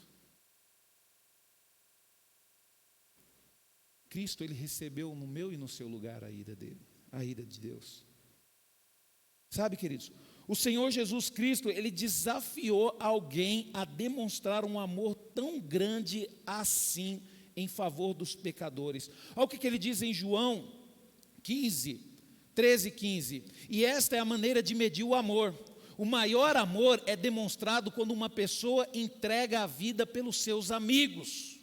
Cristo, Ele recebeu no meu e no seu lugar a ira dele, a ira de Deus. Sabe, queridos, o Senhor Jesus Cristo, Ele desafiou alguém a demonstrar um amor tão grande assim em favor dos pecadores. Olha o que Ele diz em João 15, 13 e 15. E esta é a maneira de medir o amor. O maior amor é demonstrado quando uma pessoa entrega a vida pelos seus amigos.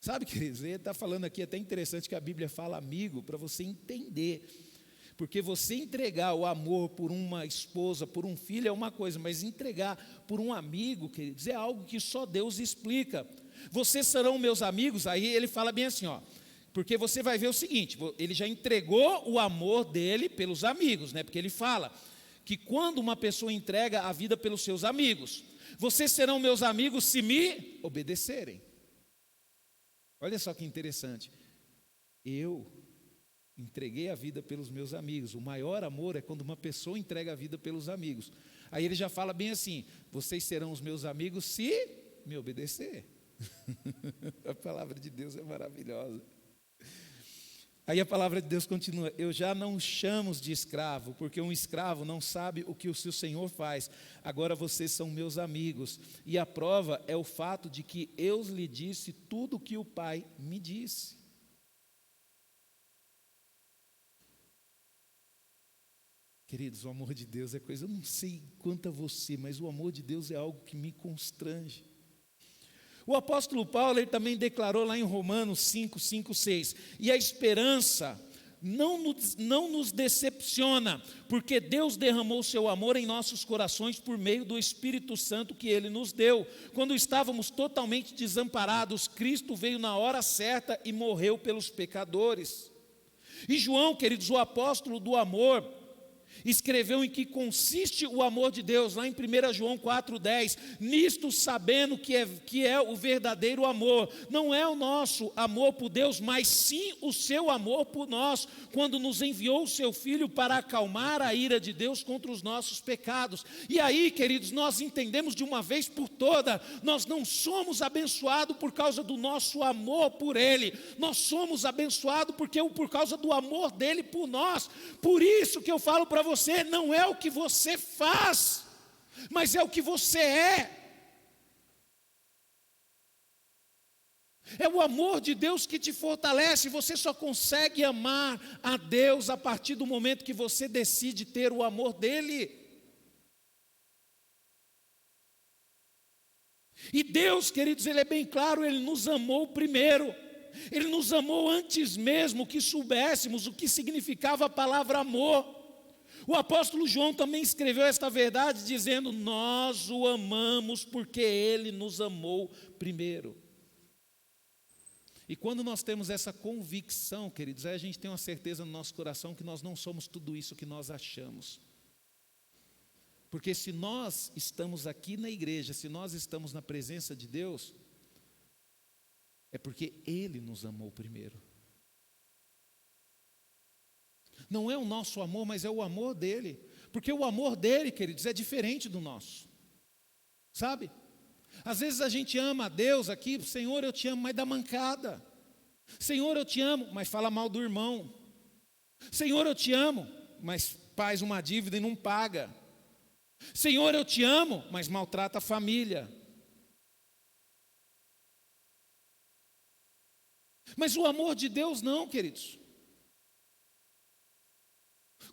Sabe, queridos, ele está falando aqui, até interessante que a Bíblia fala amigo, para você entender. Porque você entregar o amor por uma esposa, por um filho é uma coisa, mas entregar por um amigo, queridos, é algo que só Deus explica. Vocês serão meus amigos, aí ele fala bem assim, ó, porque você vai ver o seguinte, ele já entregou o amor dele pelos amigos, né? Porque ele fala que quando uma pessoa entrega a vida pelos seus amigos, vocês serão meus amigos se me obedecerem. Olha só que interessante, eu entreguei a vida pelos meus amigos. O maior amor é quando uma pessoa entrega a vida pelos amigos. Aí ele já fala bem assim, vocês serão os meus amigos se me obedecer. A palavra de Deus é maravilhosa. Aí a palavra de Deus continua, eu já não os chamo de escravo, porque um escravo não sabe o que o seu senhor faz. Agora vocês são meus amigos. E a prova é o fato de que eu lhe disse tudo o que o Pai me disse. Queridos, o amor de Deus é coisa, eu não sei quanto a você, mas o amor de Deus é algo que me constrange. O apóstolo Paulo, ele também declarou lá em Romanos 5, 5, 6, e a esperança não nos decepciona, porque Deus derramou o seu amor em nossos corações por meio do Espírito Santo que Ele nos deu. Quando estávamos totalmente desamparados, Cristo veio na hora certa e morreu pelos pecadores. E João, queridos, o apóstolo do amor, escreveu em que consiste o amor de Deus, lá em 1 João 4,10, nisto sabendo que é o verdadeiro amor, não é o nosso amor por Deus, mas sim o seu amor por nós, quando nos enviou o seu Filho para acalmar a ira de Deus contra os nossos pecados. E aí, queridos, nós entendemos de uma vez por toda, nós não somos abençoados por causa do nosso amor por Ele, nós somos abençoados por causa do amor dEle por nós. Por isso que eu falo para você, não é o que você faz, mas é o que você é. É o amor de Deus que te fortalece. Você só consegue amar a Deus a partir do momento que você decide ter o amor dEle. E Deus, queridos, Ele é bem claro, Ele nos amou primeiro. Ele nos amou antes mesmo que soubéssemos o que significava a palavra amor. O apóstolo João também escreveu esta verdade dizendo: nós o amamos porque Ele nos amou primeiro. E quando nós temos essa convicção, queridos, aí a gente tem uma certeza no nosso coração que nós não somos tudo isso que nós achamos. Porque se nós estamos aqui na igreja, se nós estamos na presença de Deus, é porque Ele nos amou primeiro. Não é o nosso amor, mas é o amor dEle. Porque o amor dEle, queridos, é diferente do nosso. Sabe? Às vezes a gente ama a Deus aqui, Senhor, eu te amo, mas dá mancada. Senhor, eu te amo, mas fala mal do irmão. Senhor, eu te amo, mas faz uma dívida e não paga. Senhor, eu te amo, mas maltrata a família. Mas o amor de Deus não, queridos.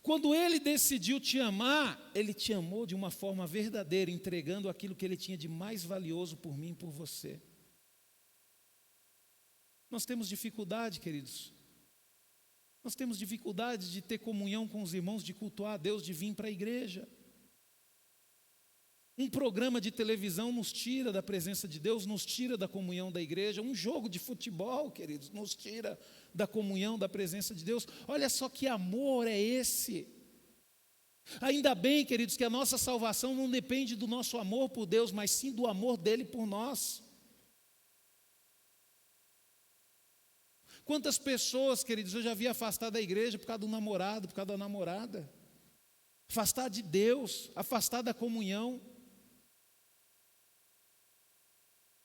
Quando Ele decidiu te amar, Ele te amou de uma forma verdadeira, entregando aquilo que Ele tinha de mais valioso por mim e por você. Nós temos dificuldade, queridos. Nós temos dificuldade de ter comunhão com os irmãos, de cultuar a Deus, de vir para a igreja. Um programa de televisão nos tira da presença de Deus, nos tira da comunhão da igreja. Um jogo de futebol, queridos, nos tira da comunhão, da presença de Deus. Olha só que amor é esse. Ainda bem, queridos, que a nossa salvação não depende do nosso amor por Deus, mas sim do amor dele por nós. Quantas pessoas, queridos, eu já vi afastar da igreja por causa do namorado, por causa da namorada. Afastar de Deus, afastar da comunhão.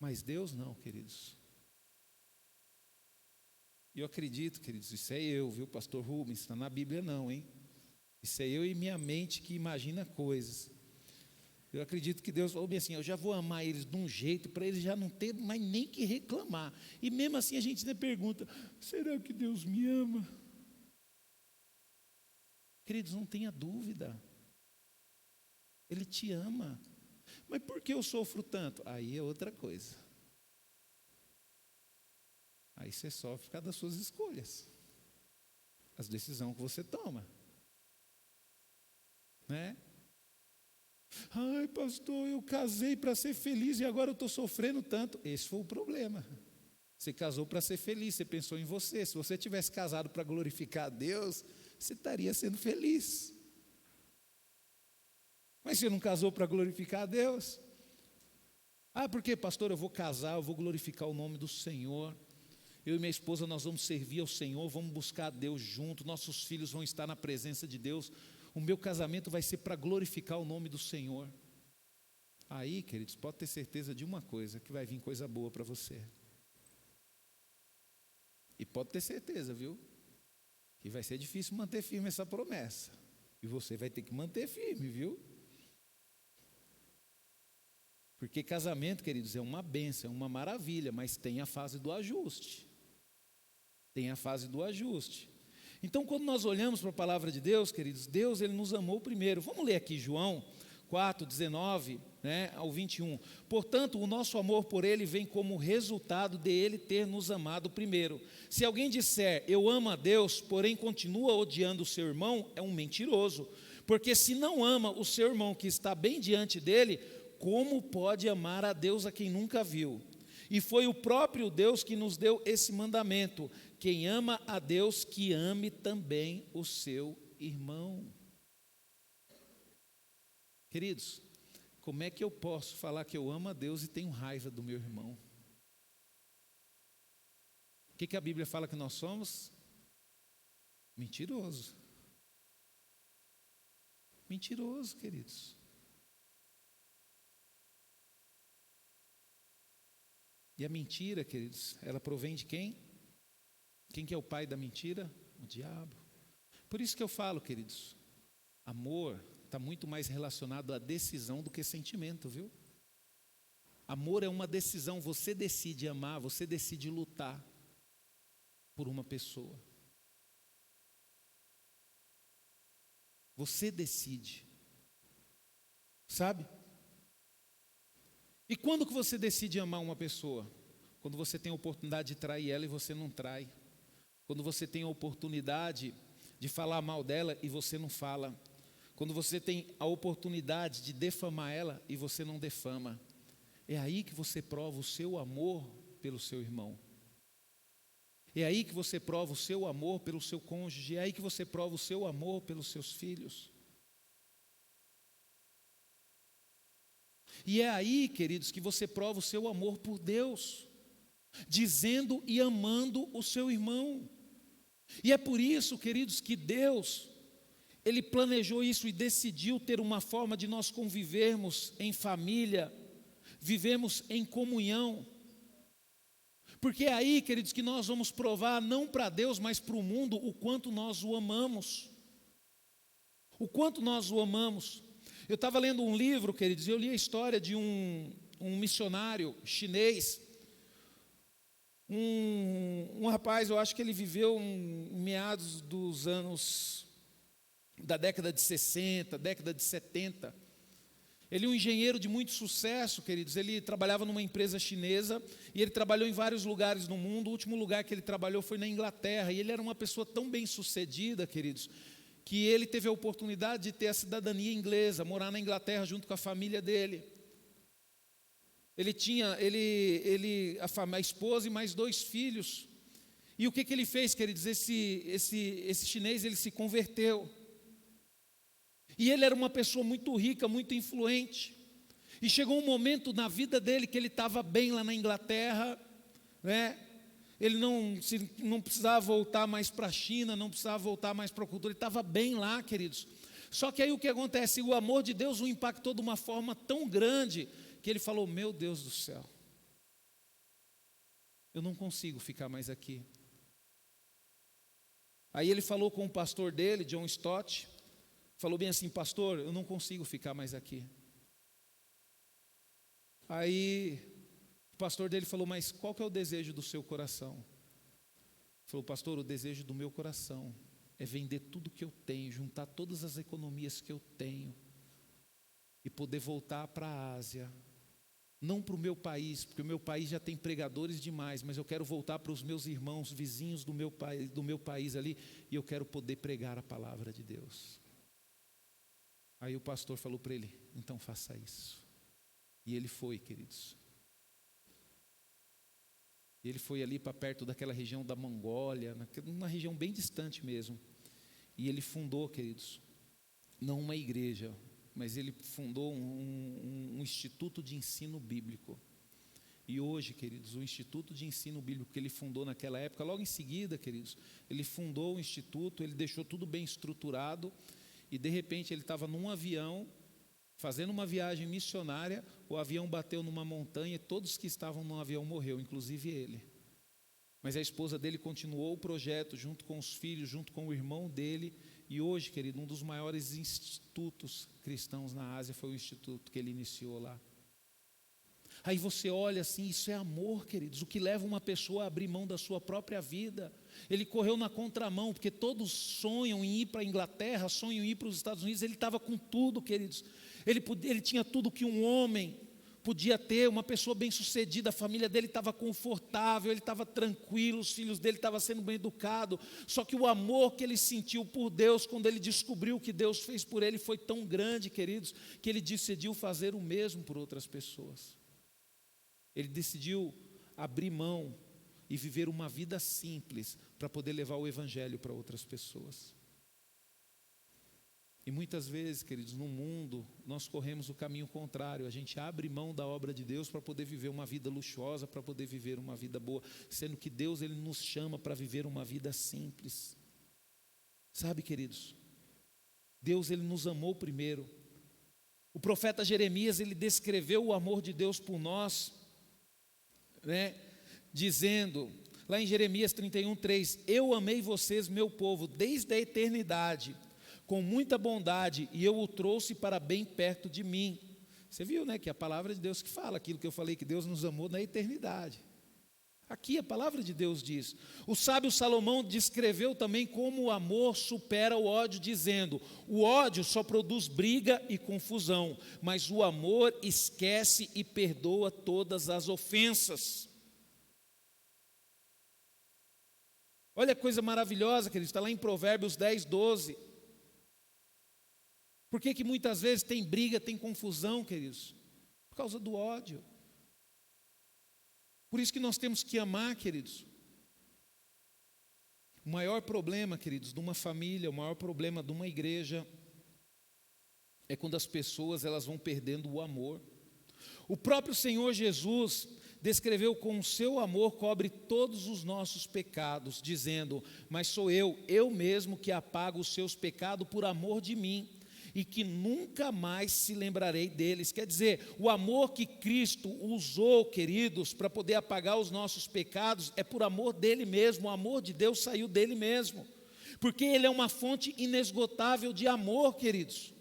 Mas Deus não, queridos. E eu acredito, queridos, isso é eu, viu, pastor Rubens, está na Bíblia não, hein? Isso é eu e minha mente que imagina coisas. Eu acredito que Deus falou bem assim, eu já vou amar eles de um jeito para eles já não ter mais nem que reclamar. E mesmo assim a gente ainda pergunta, será que Deus me ama? Queridos, não tenha dúvida. Ele te ama. Mas por que eu sofro tanto? Aí é outra coisa. Aí você sofre por causa das suas escolhas. As decisões que você toma. Né? Ai, pastor, eu casei para ser feliz e agora eu estou sofrendo tanto. Esse foi o problema. Você casou para ser feliz, você pensou em você. Se você tivesse casado para glorificar a Deus, você estaria sendo feliz. Mas você não casou para glorificar a Deus? Ah, porque, pastor, eu vou casar, eu vou glorificar o nome do Senhor. Eu e minha esposa, nós vamos servir ao Senhor, vamos buscar a Deus junto, nossos filhos vão estar na presença de Deus. O meu casamento vai ser para glorificar o nome do Senhor. Aí, queridos, pode ter certeza de uma coisa, que vai vir coisa boa para você. E pode ter certeza, viu? Que vai ser difícil manter firme essa promessa. E você vai ter que manter firme, viu? Porque casamento, queridos, é uma bênção, é uma maravilha, mas tem a fase do ajuste. Tem a fase do ajuste. Então, quando nós olhamos para a palavra de Deus, queridos, Deus, Ele nos amou primeiro. Vamos ler aqui João 4, 19, ao 21. Portanto, o nosso amor por Ele vem como resultado de Ele ter nos amado primeiro. Se alguém disser, eu amo a Deus, porém continua odiando o seu irmão, é um mentiroso. Porque se não ama o seu irmão que está bem diante dele, como pode amar a Deus a quem nunca viu? E foi o próprio Deus que nos deu esse mandamento: quem ama a Deus, que ame também o seu irmão. Queridos, como é que eu posso falar que eu amo a Deus e tenho raiva do meu irmão? O que a Bíblia fala que nós somos? Mentiroso. Mentiroso, queridos. E a mentira, queridos, ela provém de quem? Quem que é o pai da mentira? O diabo. Por isso que eu falo, queridos, amor está muito mais relacionado à decisão do que sentimento, viu? Amor é uma decisão, você decide amar, você decide lutar por uma pessoa. Você decide. Sabe? E quando que você decide amar uma pessoa? Quando você tem a oportunidade de trair ela e você não trai. Quando você tem a oportunidade de falar mal dela e você não fala. Quando você tem a oportunidade de defamar ela e você não defama. É aí que você prova o seu amor pelo seu irmão. É aí que você prova o seu amor pelo seu cônjuge. É aí que você prova o seu amor pelos seus filhos. E é aí, queridos, que você prova o seu amor por Deus, dizendo e amando o seu irmão. E é por isso, queridos, que Deus, Ele planejou isso e decidiu ter uma forma de nós convivermos em família, vivemos em comunhão. Porque é aí, queridos, que nós vamos provar, não para Deus, mas para o mundo, o quanto nós o amamos. O quanto nós o amamos. Eu estava lendo um livro, queridos, e eu li a história de um missionário chinês. Um rapaz, eu acho que ele viveu em meados dos anos, da década de 60, década de 70. Ele é um engenheiro de muito sucesso, queridos. Ele trabalhava numa empresa chinesa e ele trabalhou em vários lugares no mundo. O último lugar que ele trabalhou foi na Inglaterra. E ele era uma pessoa tão bem sucedida, queridos, que ele teve a oportunidade de ter a cidadania inglesa, morar na Inglaterra junto com a família dele. Ele tinha a esposa e mais 2 filhos. E o que ele fez, queridos? Esse chinês, ele se converteu. E ele era uma pessoa muito rica, muito influente. E chegou um momento na vida dele que ele estava bem lá na Inglaterra, né? Ele não precisava voltar mais para a China, não precisava voltar mais para a cultura, ele estava bem lá, queridos. Só que aí o que acontece? O amor de Deus o impactou de uma forma tão grande, que ele falou, meu Deus do céu, eu não consigo ficar mais aqui. Aí ele falou com o pastor dele, John Stott, falou bem assim, pastor, eu não consigo ficar mais aqui. Aí o pastor dele falou, mas qual que é o desejo do seu coração? Ele falou, pastor, o desejo do meu coração é vender tudo que eu tenho, juntar todas as economias que eu tenho e poder voltar para a Ásia. Não para o meu país, porque o meu país já tem pregadores demais, mas eu quero voltar para os meus irmãos, vizinhos do meu país ali, e eu quero poder pregar a palavra de Deus. Aí o pastor falou para ele, então faça isso. E ele foi, queridos. Ele foi ali para perto daquela região da Mongólia, uma região bem distante mesmo. E ele fundou, queridos, não uma igreja, mas ele fundou um instituto de ensino bíblico. E hoje, queridos, o instituto de ensino bíblico que ele fundou naquela época, logo em seguida, queridos, ele fundou o instituto, ele deixou tudo bem estruturado, e de repente ele estava num avião, fazendo uma viagem missionária, o avião bateu numa montanha e todos que estavam no avião morreram, inclusive ele. Mas a esposa dele continuou o projeto junto com os filhos, junto com o irmão dele. E hoje, querido, um dos maiores institutos cristãos na Ásia foi o instituto que ele iniciou lá. Aí você olha assim, isso é amor, queridos, o que leva uma pessoa a abrir mão da sua própria vida. Ele correu na contramão, porque todos sonham em ir para a Inglaterra, sonham em ir para os Estados Unidos. Ele estava com tudo, queridos. Ele tinha tudo que um homem podia ter, uma pessoa bem-sucedida, a família dele estava confortável, ele estava tranquilo, os filhos dele estavam sendo bem educados. Só que o amor que ele sentiu por Deus, quando ele descobriu o que Deus fez por ele, foi tão grande, queridos, que ele decidiu fazer o mesmo por outras pessoas. Ele decidiu abrir mão e viver uma vida simples para poder levar o evangelho para outras pessoas. E muitas vezes, queridos, no mundo, nós corremos o caminho contrário. A gente abre mão da obra de Deus para poder viver uma vida luxuosa, para poder viver uma vida boa, sendo que Deus, Ele nos chama para viver uma vida simples. Sabe, queridos, Deus, Ele nos amou primeiro. O profeta Jeremias, ele descreveu o amor de Deus por nós, né, dizendo, lá em Jeremias 31:3, eu amei vocês, meu povo, desde a eternidade, com muita bondade, e eu o trouxe para bem perto de mim. Você viu, né, que é a palavra de Deus que fala aquilo que eu falei, que Deus nos amou na eternidade. Aqui a palavra de Deus diz. O sábio Salomão descreveu também como o amor supera o ódio, dizendo: o ódio só produz briga e confusão, mas o amor esquece e perdoa todas as ofensas. Olha a coisa maravilhosa, queridos, está lá em Provérbios 10, 12. Por que muitas vezes tem briga, tem confusão, queridos? Por causa do ódio. Por isso que nós temos que amar, queridos. O maior problema, queridos, de uma família, o maior problema de uma igreja é quando as pessoas elas vão perdendo o amor. O próprio Senhor Jesus descreveu com o seu amor cobre todos os nossos pecados, dizendo: mas sou eu mesmo que apago os seus pecados por amor de mim, e que nunca mais se lembrarei deles. Quer dizer, o amor que Cristo usou, queridos, para poder apagar os nossos pecados, é por amor dele mesmo. O amor de Deus saiu dele mesmo, porque ele é uma fonte inesgotável de amor, queridos.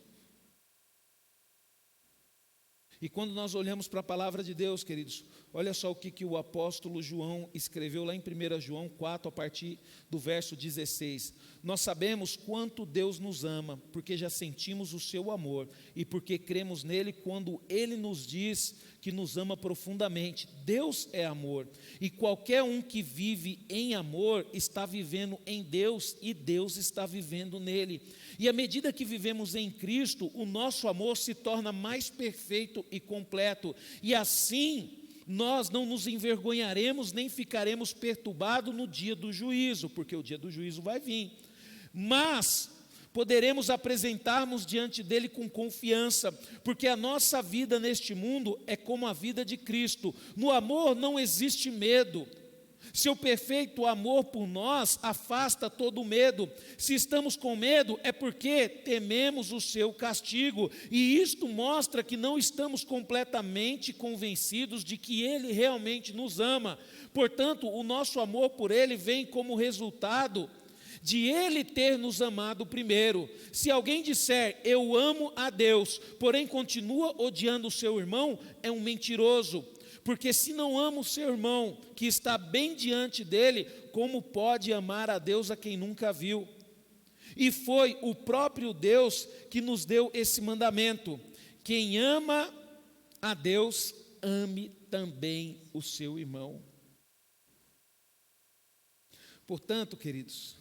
E quando nós olhamos para a palavra de Deus, queridos, olha só o que o apóstolo João escreveu lá em 1 João 4, a partir do verso 16. Nós sabemos quanto Deus nos ama, porque já sentimos o seu amor, e porque cremos nele quando ele nos diz que nos ama profundamente. Deus é amor, e qualquer um que vive em amor está vivendo em Deus, e Deus está vivendo nele. E à medida que vivemos em Cristo, o nosso amor se torna mais perfeito e completo, e assim nós não nos envergonharemos nem ficaremos perturbados no dia do juízo, porque o dia do juízo vai vir, mas poderemos apresentar-nos diante dele com confiança, porque a nossa vida neste mundo é como a vida de Cristo. No amor não existe medo. Seu perfeito amor por nós afasta todo medo. Se estamos com medo, é porque tememos o seu castigo, e isto mostra que não estamos completamente convencidos de que ele realmente nos ama. Portanto, o nosso amor por ele vem como resultado de ele ter nos amado primeiro. Se alguém disser, eu amo a Deus, porém continua odiando o seu irmão, é um mentiroso. Porque se não ama o seu irmão, que está bem diante dele, como pode amar a Deus a quem nunca viu? E foi o próprio Deus que nos deu esse mandamento: quem ama a Deus, ame também o seu irmão. Portanto, queridos,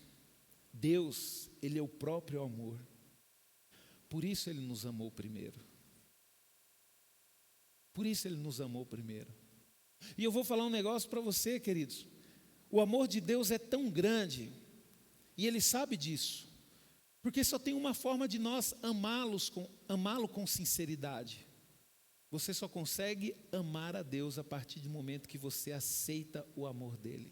Deus, ele é o próprio amor. Por isso ele nos amou primeiro. Por isso ele nos amou primeiro. E eu vou falar um negócio para você, queridos. O amor de Deus é tão grande, e ele sabe disso, porque só tem uma forma de nós amá-lo com sinceridade. Você só consegue amar a Deus a partir do momento que você aceita o amor dele.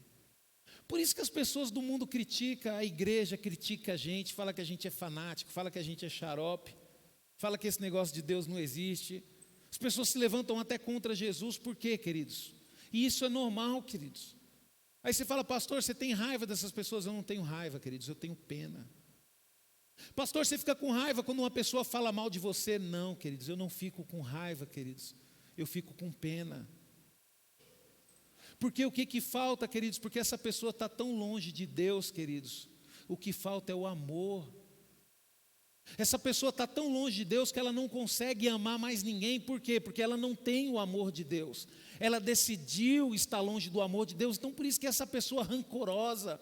Por isso que as pessoas do mundo criticam a igreja, criticam a gente, fala que a gente é fanático, fala que a gente é xarope, fala que esse negócio de Deus não existe. As pessoas se levantam até contra Jesus. Por quê, queridos? E isso é normal, queridos. Aí você fala, pastor, você tem raiva dessas pessoas? Eu não tenho raiva, queridos, eu tenho pena. Pastor, você fica com raiva quando uma pessoa fala mal de você? Não, queridos, eu não fico com raiva, queridos, eu fico com pena. Porque o que falta, queridos? Porque essa pessoa está tão longe de Deus, queridos. O que falta é o amor. Essa pessoa está tão longe de Deus que ela não consegue amar mais ninguém. Por quê? Porque ela não tem o amor de Deus. Ela decidiu estar longe do amor de Deus. Então por isso que essa pessoa rancorosa,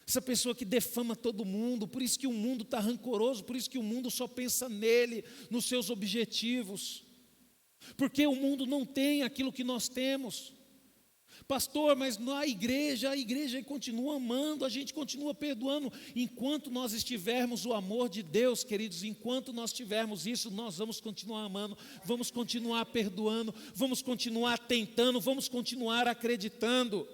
essa pessoa que defama todo mundo, por isso que o mundo está rancoroso, por isso que o mundo só pensa nele, nos seus objetivos. Porque o mundo não tem aquilo que nós temos. Pastor, mas a igreja continua amando, a gente continua perdoando. Enquanto nós estivermos o amor de Deus, queridos, enquanto nós tivermos isso, nós vamos continuar amando, vamos continuar perdoando, vamos continuar tentando, vamos continuar acreditando.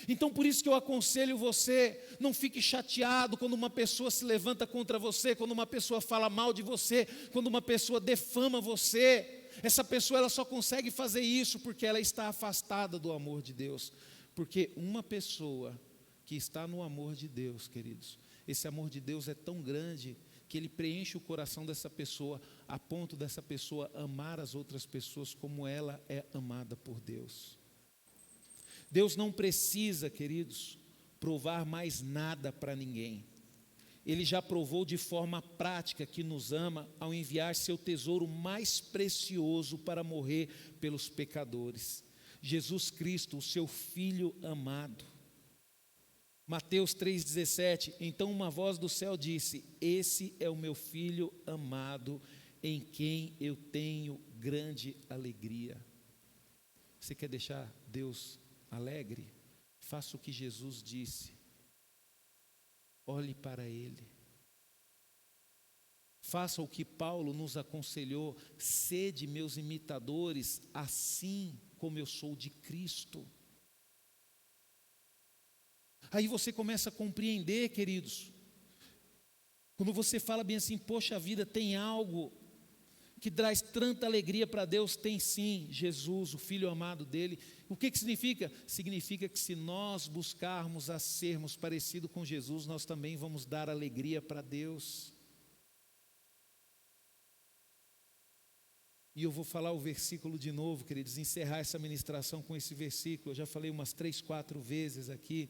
Então por isso que eu aconselho você, não fique chateado quando uma pessoa se levanta contra você, quando uma pessoa fala mal de você, quando uma pessoa defama você. Essa pessoa ela só consegue fazer isso porque ela está afastada do amor de Deus. Porque uma pessoa que está no amor de Deus, queridos, esse amor de Deus é tão grande que ele preenche o coração dessa pessoa a ponto dessa pessoa amar as outras pessoas como ela é amada por Deus. Deus não precisa, queridos, provar mais nada para ninguém. Ele já provou de forma prática que nos ama ao enviar seu tesouro mais precioso para morrer pelos pecadores. Jesus Cristo, o seu Filho amado. Mateus 3,17, então uma voz do céu disse: esse é o meu Filho amado, em quem eu tenho grande alegria. Você quer deixar Deus alegre? Faça o que Jesus disse. Olhe para Ele. Faça o que Paulo nos aconselhou: sede meus imitadores, assim como eu sou de Cristo. Aí você começa a compreender, queridos, quando você fala bem assim: poxa vida, tem algo que traz tanta alegria para Deus. Tem sim, Jesus, o Filho amado dele. O que significa? Significa que se nós buscarmos a sermos parecidos com Jesus, nós também vamos dar alegria para Deus. E eu vou falar o versículo de novo, queridos, encerrar essa ministração com esse versículo. Eu já falei umas 3, 4 vezes aqui.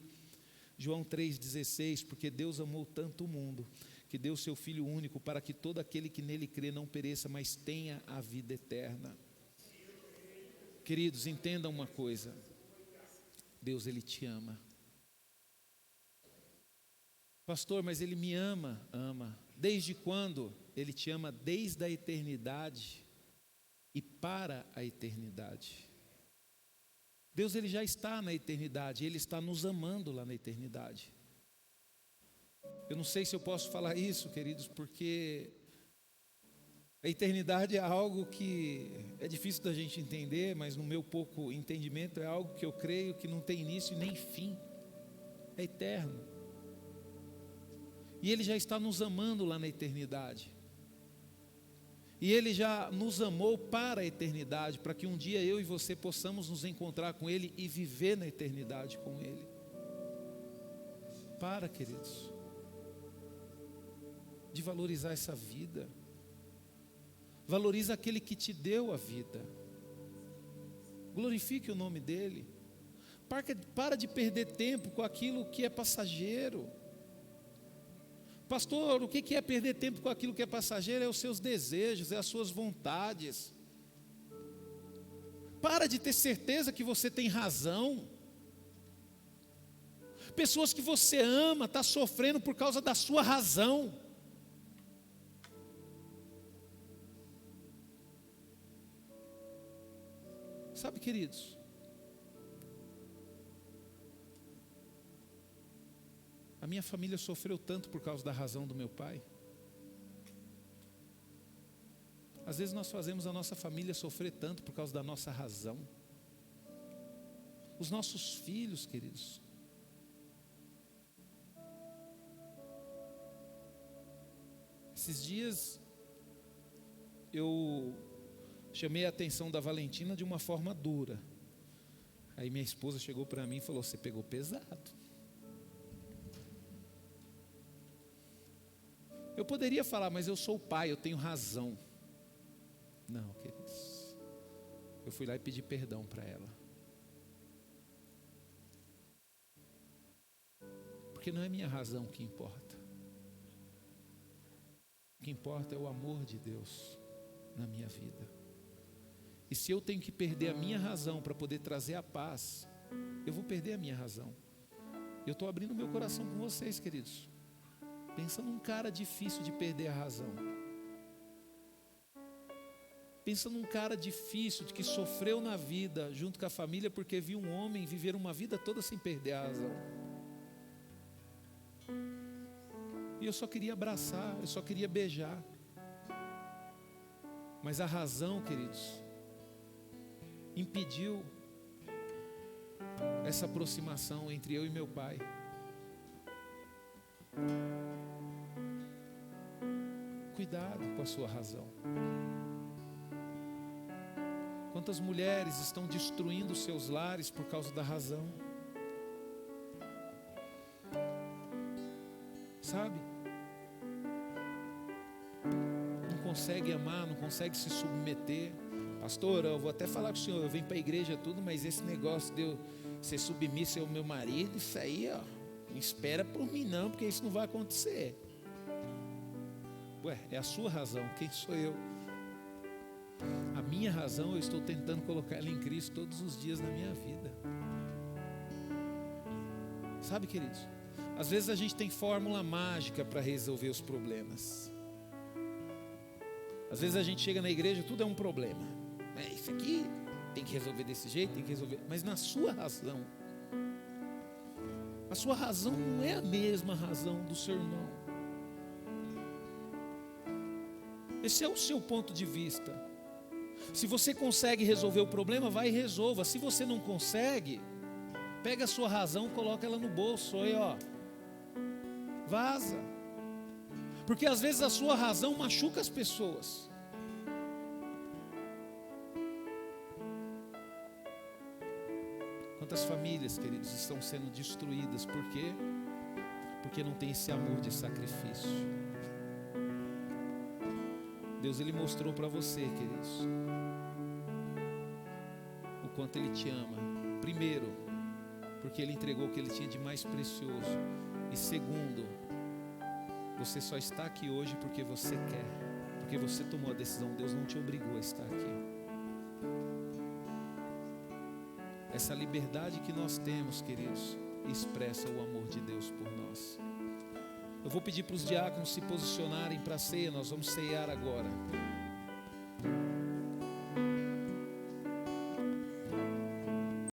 João 3,16, porque Deus amou tanto o mundo, que deu seu Filho único, para que todo aquele que nele crê não pereça, mas tenha a vida eterna. Queridos, entendam uma coisa: Deus, Ele te ama. Pastor, mas Ele me ama. Ama. Desde quando? Ele te ama desde a eternidade e para a eternidade. Deus, Ele já está na eternidade, Ele está nos amando lá na eternidade. Eu não sei se eu posso falar isso, queridos, porque a eternidade é algo que é difícil da gente entender, mas no meu pouco entendimento é algo que eu creio que não tem início nem fim, é eterno. E Ele já está nos amando lá na eternidade. E Ele já nos amou para a eternidade, para que um dia eu e você possamos nos encontrar com Ele e viver na eternidade com Ele. Para, queridos, de valorizar essa vida. Valoriza aquele que te deu a vida. Glorifique o nome dEle. Para de perder tempo com aquilo que é passageiro. Pastor, o que é perder tempo com aquilo que é passageiro? É os seus desejos, é as suas vontades. Para de ter certeza que você tem razão. Pessoas que você ama estão sofrendo por causa da sua razão. Sabe, queridos, a minha família sofreu tanto por causa da razão do meu pai. Às vezes nós fazemos a nossa família sofrer tanto por causa da nossa razão. Os nossos filhos, queridos. Esses dias eu chamei a atenção da Valentina de uma forma dura. Aí minha esposa chegou para mim e falou: você pegou pesado. Eu poderia falar: mas eu sou o pai, eu tenho razão. Não, queridos. Eu fui lá e pedi perdão para ela. Porque não é minha razão que importa. O que importa é o amor de Deus na minha vida. E se eu tenho que perder a minha razão para poder trazer a paz, eu vou perder a minha razão. Eu estou abrindo meu coração com vocês, queridos. Pensa num cara difícil de perder a razão. Pensa num cara difícil, de que sofreu na vida junto com a família porque viu um homem viver uma vida toda sem perder a razão. E eu só queria abraçar, eu só queria beijar. Mas a razão, queridos, impediu essa aproximação entre eu e meu pai. Cuidado com a sua razão. Quantas mulheres estão destruindo seus lares por causa da razão? Sabe? Não consegue amar, não consegue se submeter. Pastor, eu vou até falar com o senhor, eu venho para a igreja tudo, mas esse negócio ser submissa ao meu marido, isso aí, ó, não espera por mim não, porque isso não vai acontecer. Ué, é a sua razão, quem sou eu? A minha razão, eu estou tentando colocar ela em Cristo todos os dias na minha vida. Sabe, queridos, às vezes a gente tem fórmula mágica para resolver os problemas. Às vezes a gente chega na igreja, tudo é um problema. Isso aqui tem que resolver desse jeito, tem que resolver. Mas na sua razão, a sua razão não é a mesma razão do seu irmão. Esse é o seu ponto de vista. Se você consegue resolver o problema, vai e resolva. Se você não consegue, pega a sua razão, coloca ela no bolso, aí ó, vaza. Porque às vezes a sua razão machuca as pessoas. Quantas famílias, queridos, estão sendo destruídas? Por quê? Porque não tem esse amor de sacrifício. Deus, Ele mostrou para você, queridos, o quanto Ele te ama. Primeiro, porque Ele entregou o que Ele tinha de mais precioso. E segundo, você só está aqui hoje porque você quer, porque você tomou a decisão. Deus não te obrigou a estar aqui. Essa liberdade que nós temos, queridos, expressa o amor de Deus por nós. Eu vou pedir para os diáconos se posicionarem para a ceia. Nós vamos ceiar agora.